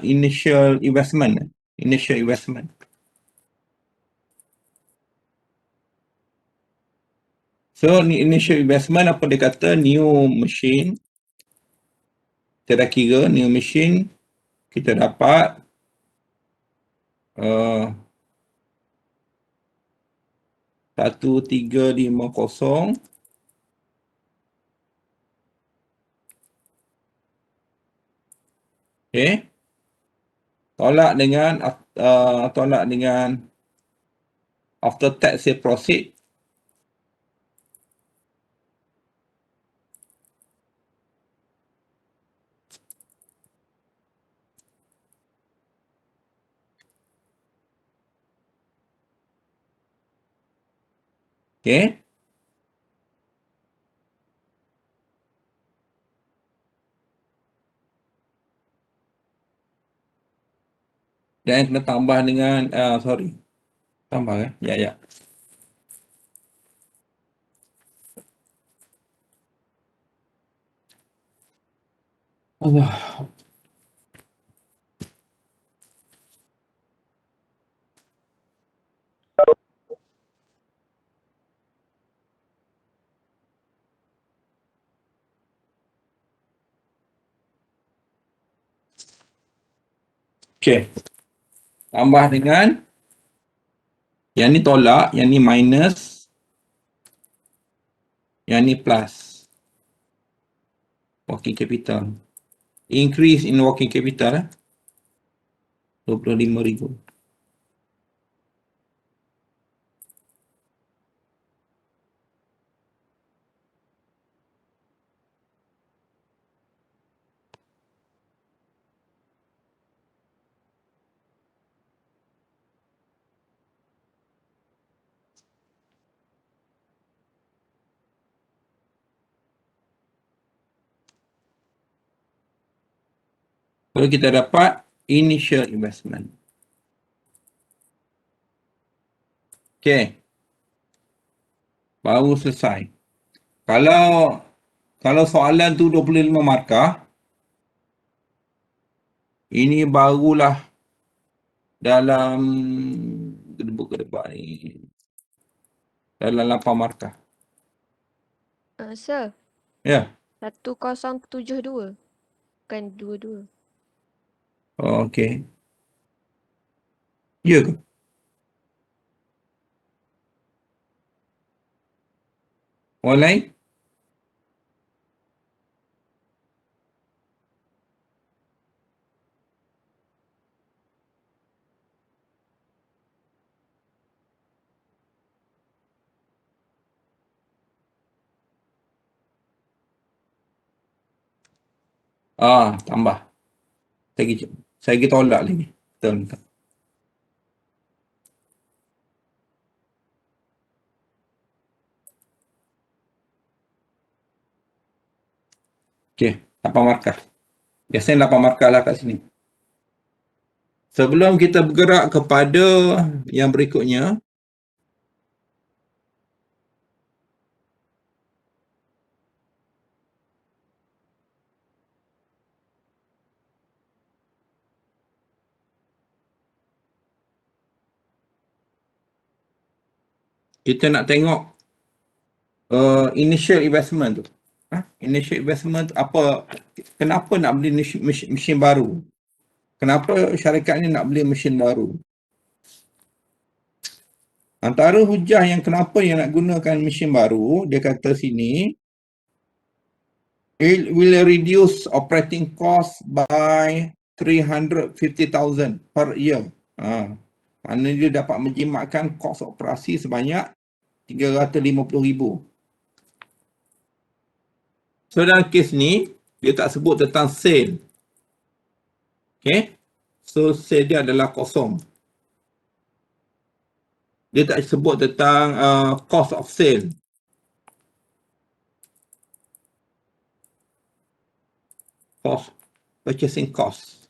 initial investment. Initial investment. So ni initial investment apa dia kata, new machine. Kita dah kira new machine kita dapat 1350. Okay. Tolak dengan after tax sale proceed. Okay. Dan kena tambah dengan tambah ya. Allah. Okay. Tambah dengan yang ni tolak, yang ni minus, yang ni plus. Working capital. Increase in working capital 25,000. Kalau kita dapat initial investment. Okay. Baru selesai. Kalau soalan tu 25 markah, ini barulah dalam gedebuk-gedebak ni. Dalam 8 markah. Sir, Ya. 1072. Bukan 22. Oh, okey. Ya ke? Orang lain? Tambah. Saya pergi tolak lagi. Betul. Okey, 8 markah. Biasanya 8 markah lah kat sini. Sebelum kita bergerak kepada yang berikutnya, kita nak tengok initial investment tu. Initial investment tu apa, kenapa nak beli mesin baru? Kenapa syarikat ni nak beli mesin baru? Antara hujah yang kenapa yang nak gunakan mesin baru, dia kata sini, it will reduce operating cost by 350,000 per year. Maknanya dia dapat menjimatkan kos operasi sebanyak 350,000. So dalam kes ni, dia tak sebut tentang sale. Okay. So sale dia adalah kosong. Dia tak sebut tentang cost of sale. Cost, purchasing cost.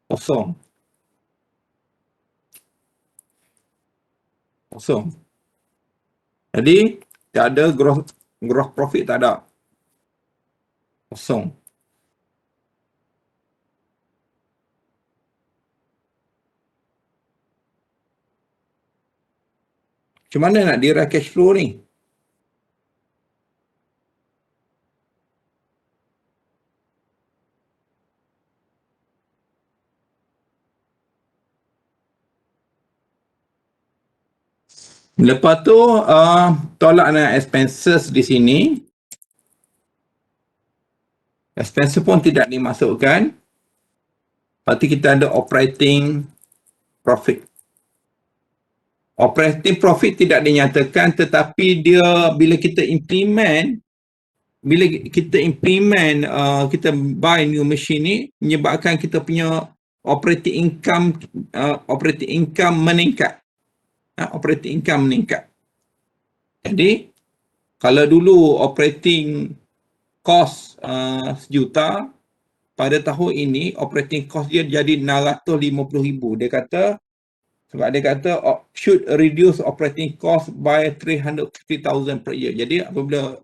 Kosong. Kosong. Jadi, tak ada gross profit, tak ada. Kosong. Macam mana nak dira cash flow ni? Lepas tu, tolak dengan expenses di sini. Expenses pun tidak dimasukkan. Lepas tu kita ada operating profit. Operating profit tidak dinyatakan, tetapi dia bila kita implement, kita buy new machine ni, menyebabkan kita punya operating income meningkat. Operating income meningkat. Jadi, kalau dulu operating cost sejuta, pada tahun ini operating cost dia jadi 650,000. Sebab dia kata should reduce operating cost by 350,000 per year. Jadi apabila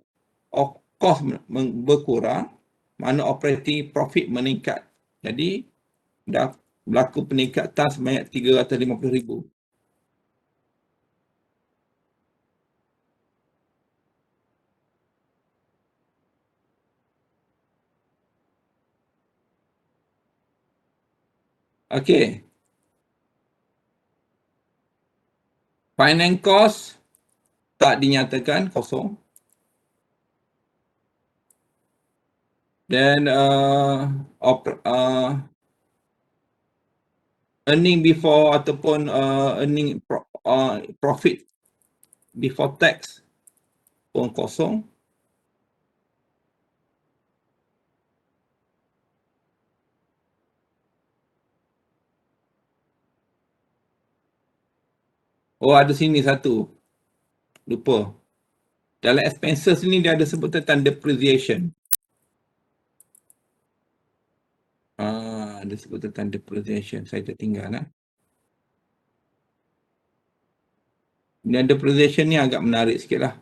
cost berkurang, mana operating profit meningkat. Jadi dah berlaku peningkatan sebanyak 350,000. Okey. Finance cost tak dinyatakan, kosong. Dan earning before ataupun earning profit before tax pun kosong. Oh, ada sini satu. Lupa. Dalam expenses ni dia ada sebut tentang depreciation. Dia sebut tentang depreciation. Saya tertinggal lah. Dan depreciation ni agak menarik sikit lah.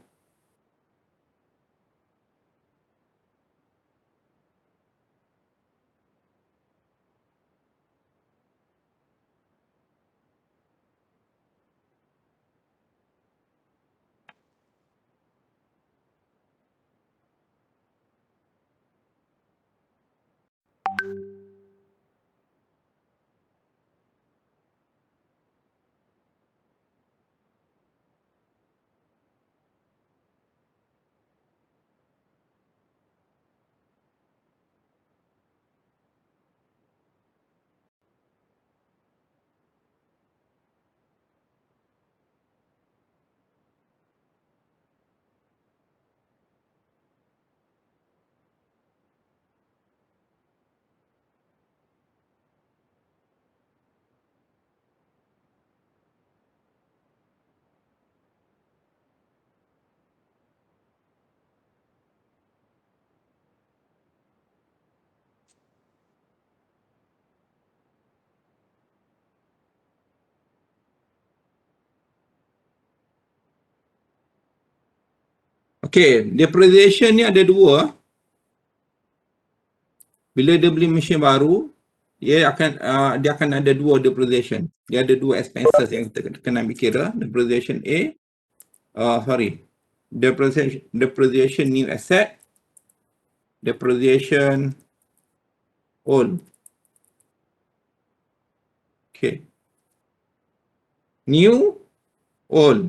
Okey, depreciation ni ada dua. Bila dia beli mesin baru, dia akan ada dua depreciation. Dia ada dua expenses yang kita kena kira. Depreciation depreciation new asset, depreciation old. Okay. New, old.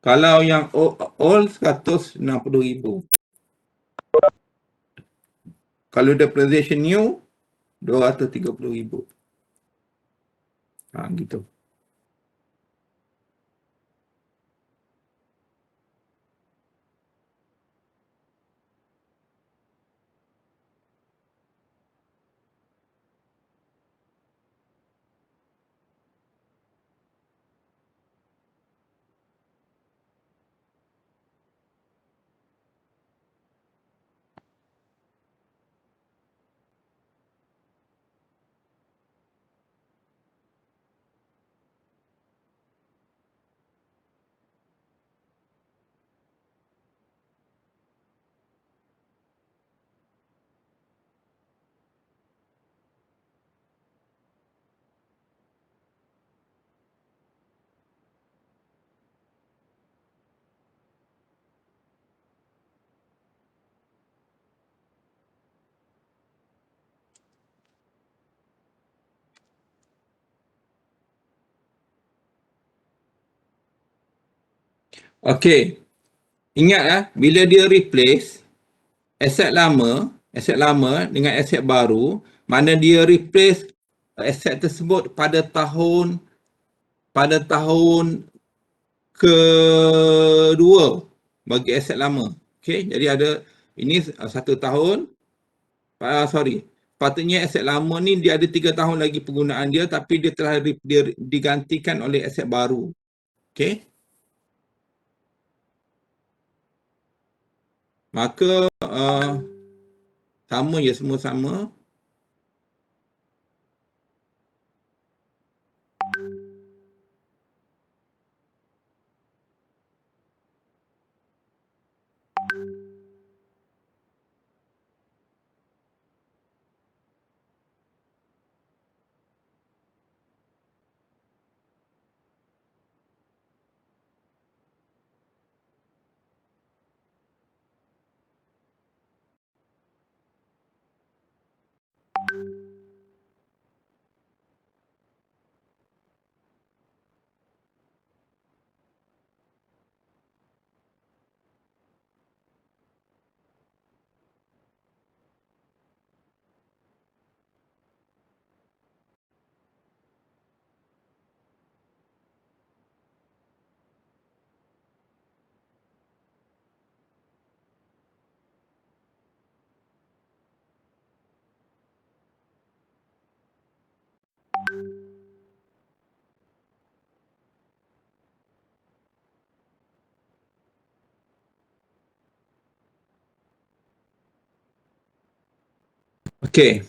Kalau yang old 160,000. Kalau depreciation new 230,000. Gitu. Okey. Ingat bila dia replace aset lama dengan aset baru, mana dia replace aset tersebut pada tahun kedua bagi aset lama. Okey, jadi ada ini 1 tahun. Patutnya aset lama ni dia ada 3 tahun lagi penggunaan dia, tapi dia telah digantikan oleh aset baru. Okey. Maka sama je, semua sama. Okey.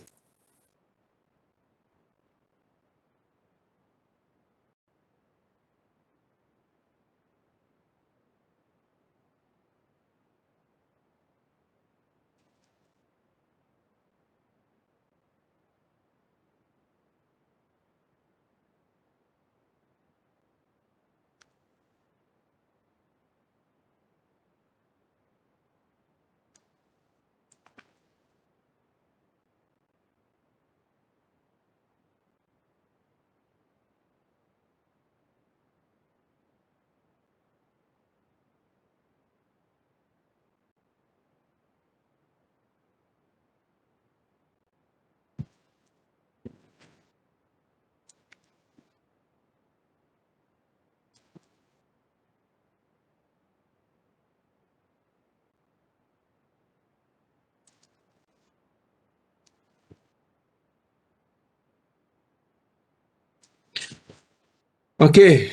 Okey.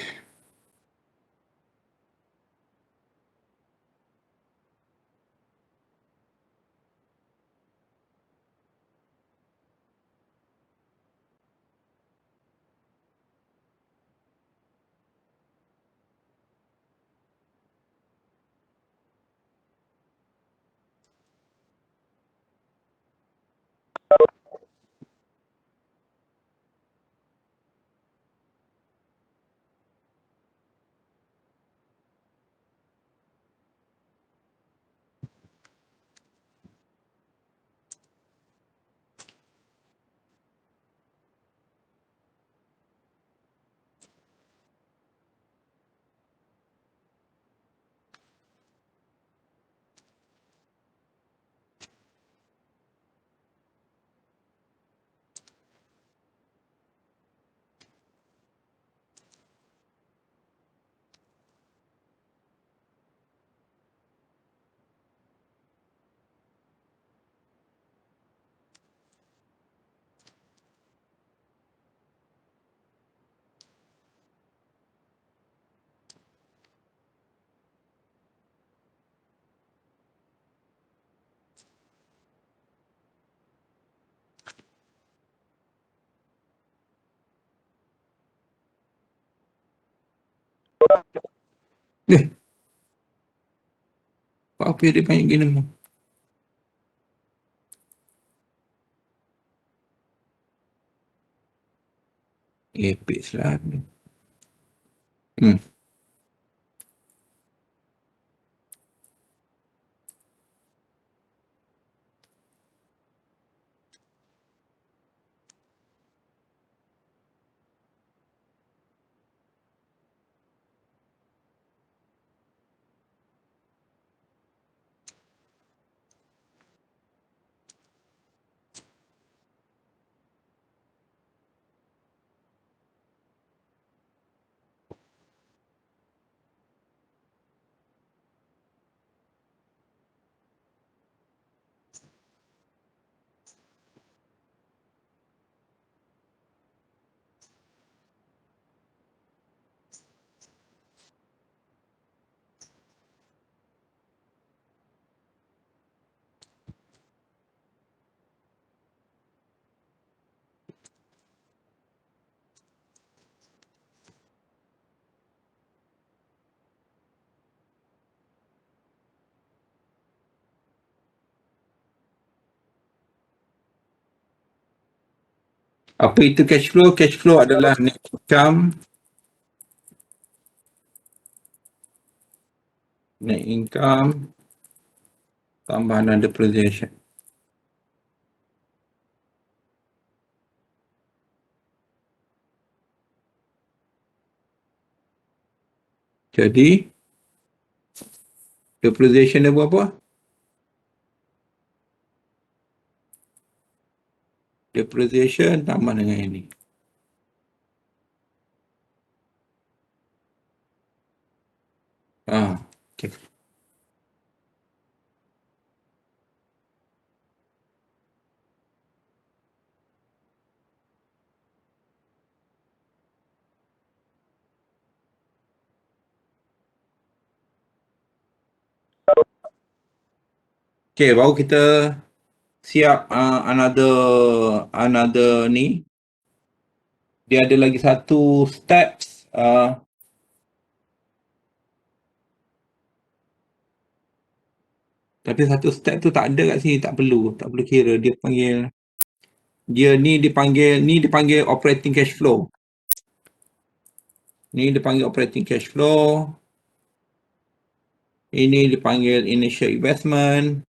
Apa dia banyak gini? Epic selalu. Apa itu cash flow? Cash flow adalah net income. Net income tambahan depreciation. Jadi depreciation dia berapa? Depreciation tambah dengan ini. Okay. Okay, baru kita siap another ni. Dia ada lagi satu steps. Tapi satu step tu tak ada kat sini, tak perlu kira. Dia dipanggil operating cash flow. Ni dipanggil operating cash flow. Ini dipanggil initial investment.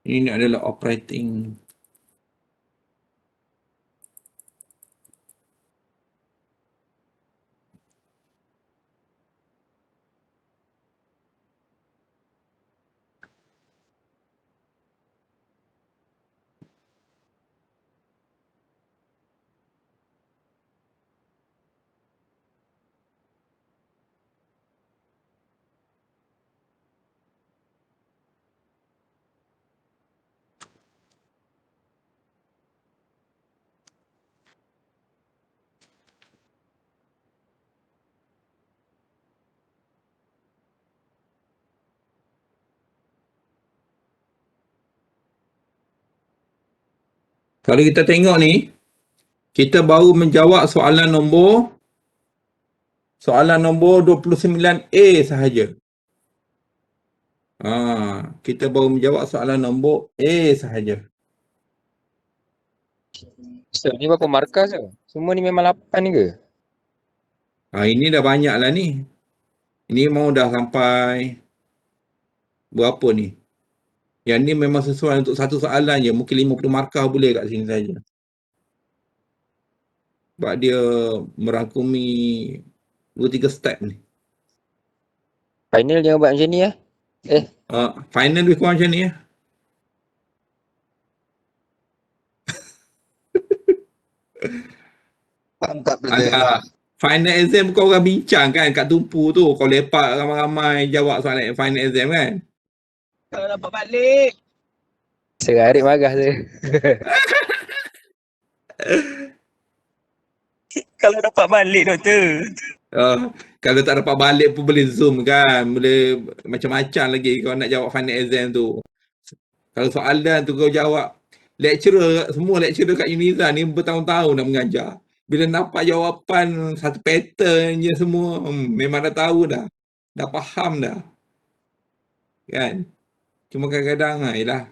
Ini adalah operating. Kalau kita tengok ni, kita baru menjawab soalan nombor 29A sahaja. Kita baru menjawab soalan nombor A sahaja. So, ni berapa markah tu? Semua ni memang 8 ke? Ini dah banyak lah ni. Ini mau dah sampai berapa ni? Yang ni memang sesuai untuk satu soalan je. Mungkin 50 markah boleh kat sini saja. Sebab dia merangkumi 2-3 step ni. Final jangan buat macam ni lah. Final lebih kurang macam ni ya. Mantap betul. Final exam kau orang bincang kan kat tumpu tu. Kau lepak ramai-ramai jawab soalan final exam kan. Kalau dapat balik. Serarik marah tu. Kalau dapat balik doktor. Kalau tak dapat balik pun boleh Zoom kan. Boleh macam-macam lagi kau nak jawab final exam tu. Kalau soalan tu kau jawab, semua lecturer kat Uniza ni bertahun-tahun dah mengajar. Bila dapat jawapan satu pattern je semua, memang dah tahu dah. Dah faham dah. Kan? Cuma kadang-kadang, yelah,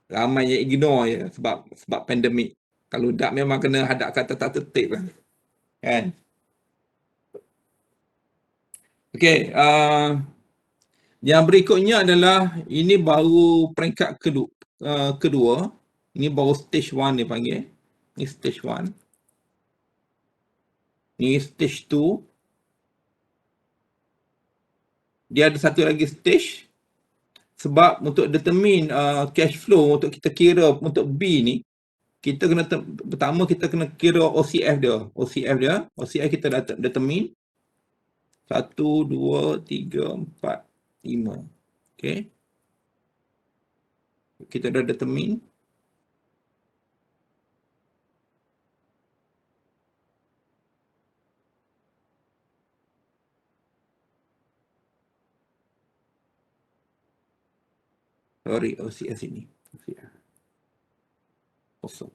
ramai yang ignore je sebab pandemik. Kalau tak memang kena hadap kata tak tertib lah. Kan? Okey, yang berikutnya adalah ini baru peringkat kedua. Ini baru stage 1 dia panggil. Ini stage 1. Ini stage 2. Dia ada satu lagi stage. Sebab untuk determine cash flow untuk kita kira untuk B ni, kita kena pertama kita kena kira OCF dia. OCF kita dah determine 1, 2, 3, 4, 5. Okey. Kita dah determine. Sorry, OCF ini. OCF. Kosong.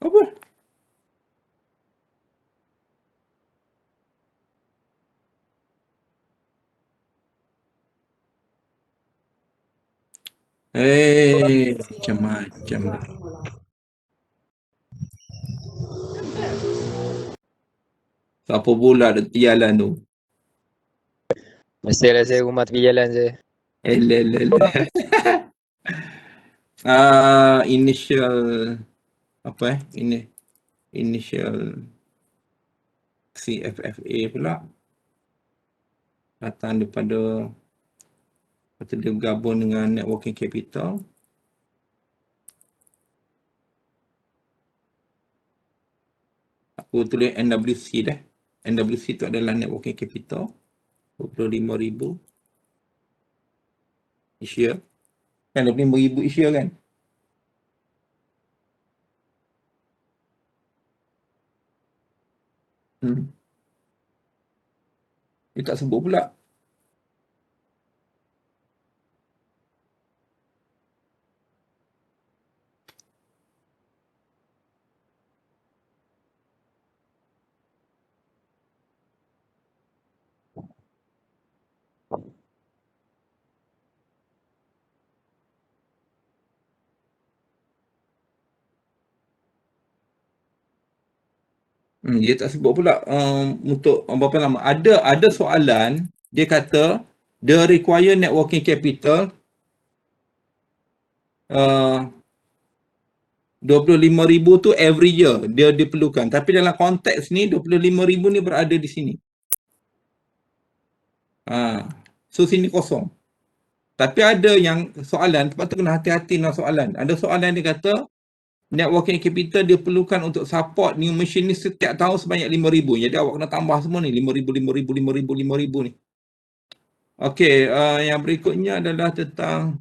Apa? Macam-macam. Siapa pula ada jalan tu? Mestilah saya rumah tepi jalan saya. Initial apa ini? Initial CFFA pula. Datang daripada dia bergabung dengan networking capital. Aku tulis NWC dah. NWC tu adalah networking capital. 25,000 each year. Kan 25,000 each year kan? Dia tak sebut pula. Dia tak sebut pula untuk berapa lama. Ada soalan, dia kata the require networking capital 25,000 tu every year dia diperlukan. Tapi dalam konteks ni 25,000 ni berada di sini. So sini kosong. Tapi ada yang soalan, sebab tu kena hati-hati dengan soalan. Ada soalan dia kata networking capital dia perlukan untuk support new machine ni setiap tahun sebanyak 5,000. Jadi awak kena tambah semua ni 5,000 ni. Okey, yang berikutnya adalah tentang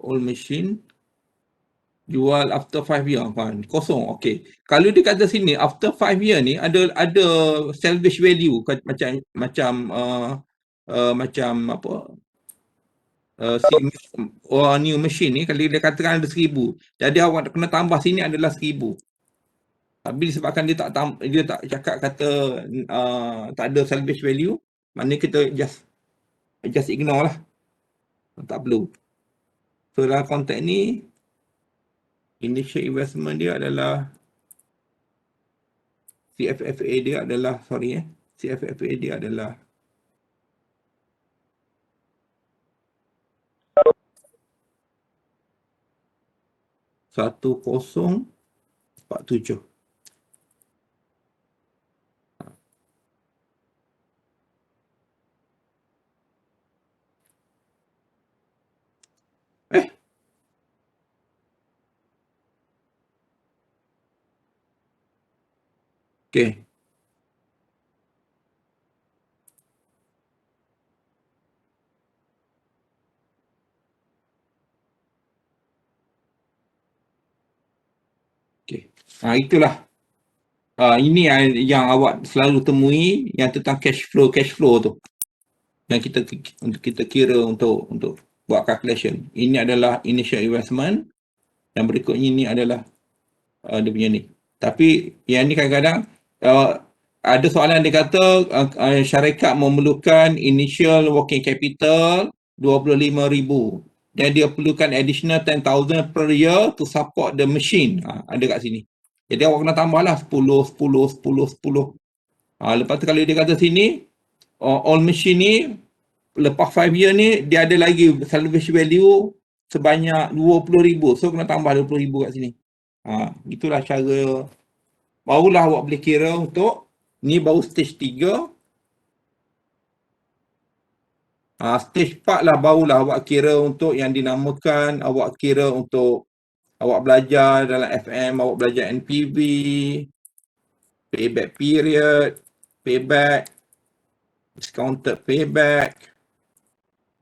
old machine jual after 5 year kan. Kosong. Okey. Kalau dia kata sini after 5 year ni ada salvage value macam apa new machine ni kalau dia katakan ada 1,000. Jadi awak kena tambah sini adalah 1,000. Tapi disebabkan dia tak cakap kata tak ada salvage value, maknanya kita just ignore lah. Tak perlu. So dalam konteks ni initial investment dia adalah CFFA dia adalah CFFA dia adalah 1047. Okey. Okey. Itulah. Ini yang awak selalu temui yang tentang cash flow tu. Yang kita kira untuk buat calculation. Ini adalah initial investment. Yang berikutnya ini adalah dia punya ni. Tapi yang ni kadang-kadang ada soalan dia kata syarikat memerlukan initial working capital 25,000 dan dia perlukan additional 10,000 per year to support the machine. Ada kat sini. Jadi awak kena tambahlah 10. Lepas tu kalau dia kata sini all machine ni lepas 5 year ni dia ada lagi salvage value sebanyak 20,000. So kena tambah 20,000 kat sini. Itulah cara barulah awak boleh kira untuk ni baru stage 3. Stage 4 lah barulah awak kira untuk yang dinamakan awak kira untuk awak belajar dalam FM, awak belajar NPV, payback period, payback, discounted payback,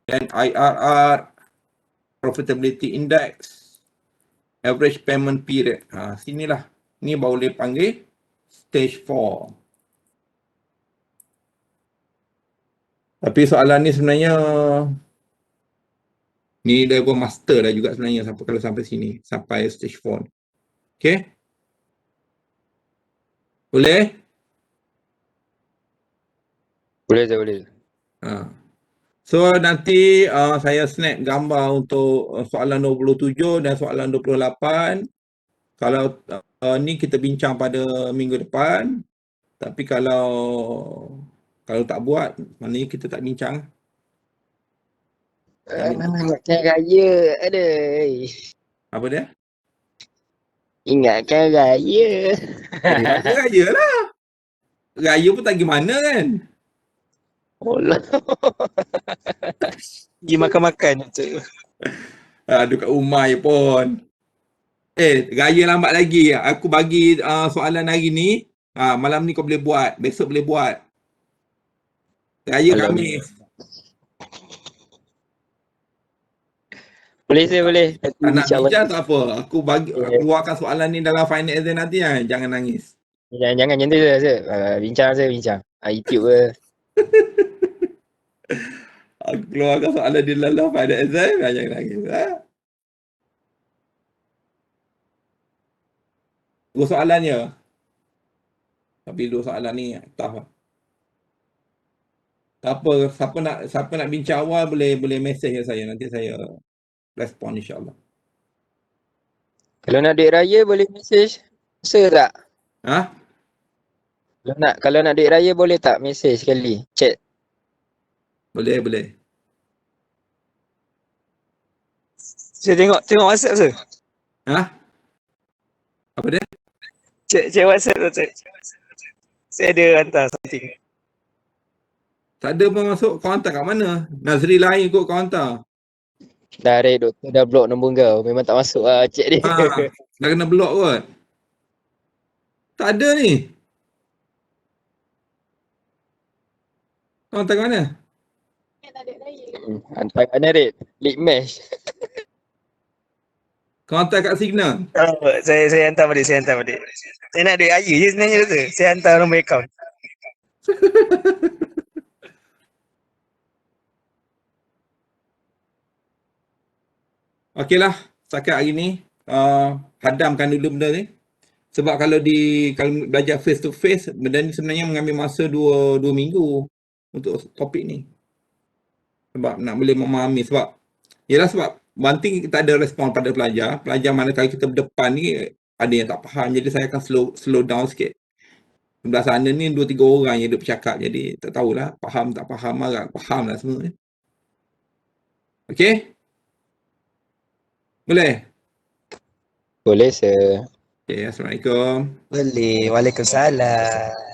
dan IRR, profitability index, average payment period. Sinilah. Ni baru boleh panggil stage 4. Tapi soalan ni sebenarnya ni level master dah juga sebenarnya kalau sampai sini, sampai stage 4. Okey? Boleh? Boleh. So nanti saya snap gambar untuk soalan 27 dan soalan 28. Kalau ni kita bincang pada minggu depan. Tapi kalau tak buat, maknanya kita tak bincang. Ingatkan raya. Aduh. Apa dia? Ingatkan raya. Apa raya lah. Raya pun tak pergi mana kan? Allah. Pergi makan-makan tu. Aduh kat rumah je pun. Raya lambat lagi. Aku bagi soalan hari ni. Malam ni kau boleh buat. Besok boleh buat. Raya Khamis. Boleh saya boleh. Tak nak InsyaAllah. bincang tak apa. Aku keluarkan soalan ni dalam final exam nanti kan. Jangan nangis. Jangan macam tu saya. Bincang. YouTube ke. Aku keluarkan soalan di dalam final exam. Jangan nangis. Dua soalannya. Tapi dua soalan ni tough lah. Tak apa, siapa nak bincang awal boleh message saya, nanti saya respon insya-Allah. Kalau nak duit raya boleh message. Bisa tak? Kalau nak duit raya boleh tak message sekali? Chat. Boleh. Saya tengok WhatsApp tu. Apa dia? Cek WhatsApp tu. Saya ada hantar something. Tak ada pun masuk. Kau hantar kat mana? Nazri lain kot kau hantar. Dah doktor dah block nombor kau. Memang tak masuk lah chat dia. Dah kena block kot. Tak ada ni. Kau hantar kat mana? Hantar kat mana Red? League match. Kau hantar kat Signal. Saya hantar balik. Saya nak duit raya je sebenarnya tu. Saya hantar nombor akaun. Okeylah, setakat hari ni hadamkan dulu benda ni. Sebab kalau belajar face to face, benda ni sebenarnya mengambil masa 2 minggu untuk topik ni. Sebab nak boleh memahami sebab one thing kita ada respon pada pelajar. Pelajar manakala kita berdepan ni ada yang tak faham. Jadi saya akan slow down sikit. Sebelah sana ni 2-3 orang yang duduk bercakap. Jadi tak tahulah faham tak faham, agak faham lah semua ni. Okey? Boleh? Boleh sir. Okay, Assalamualaikum. Boleh. Waalaikumsalam.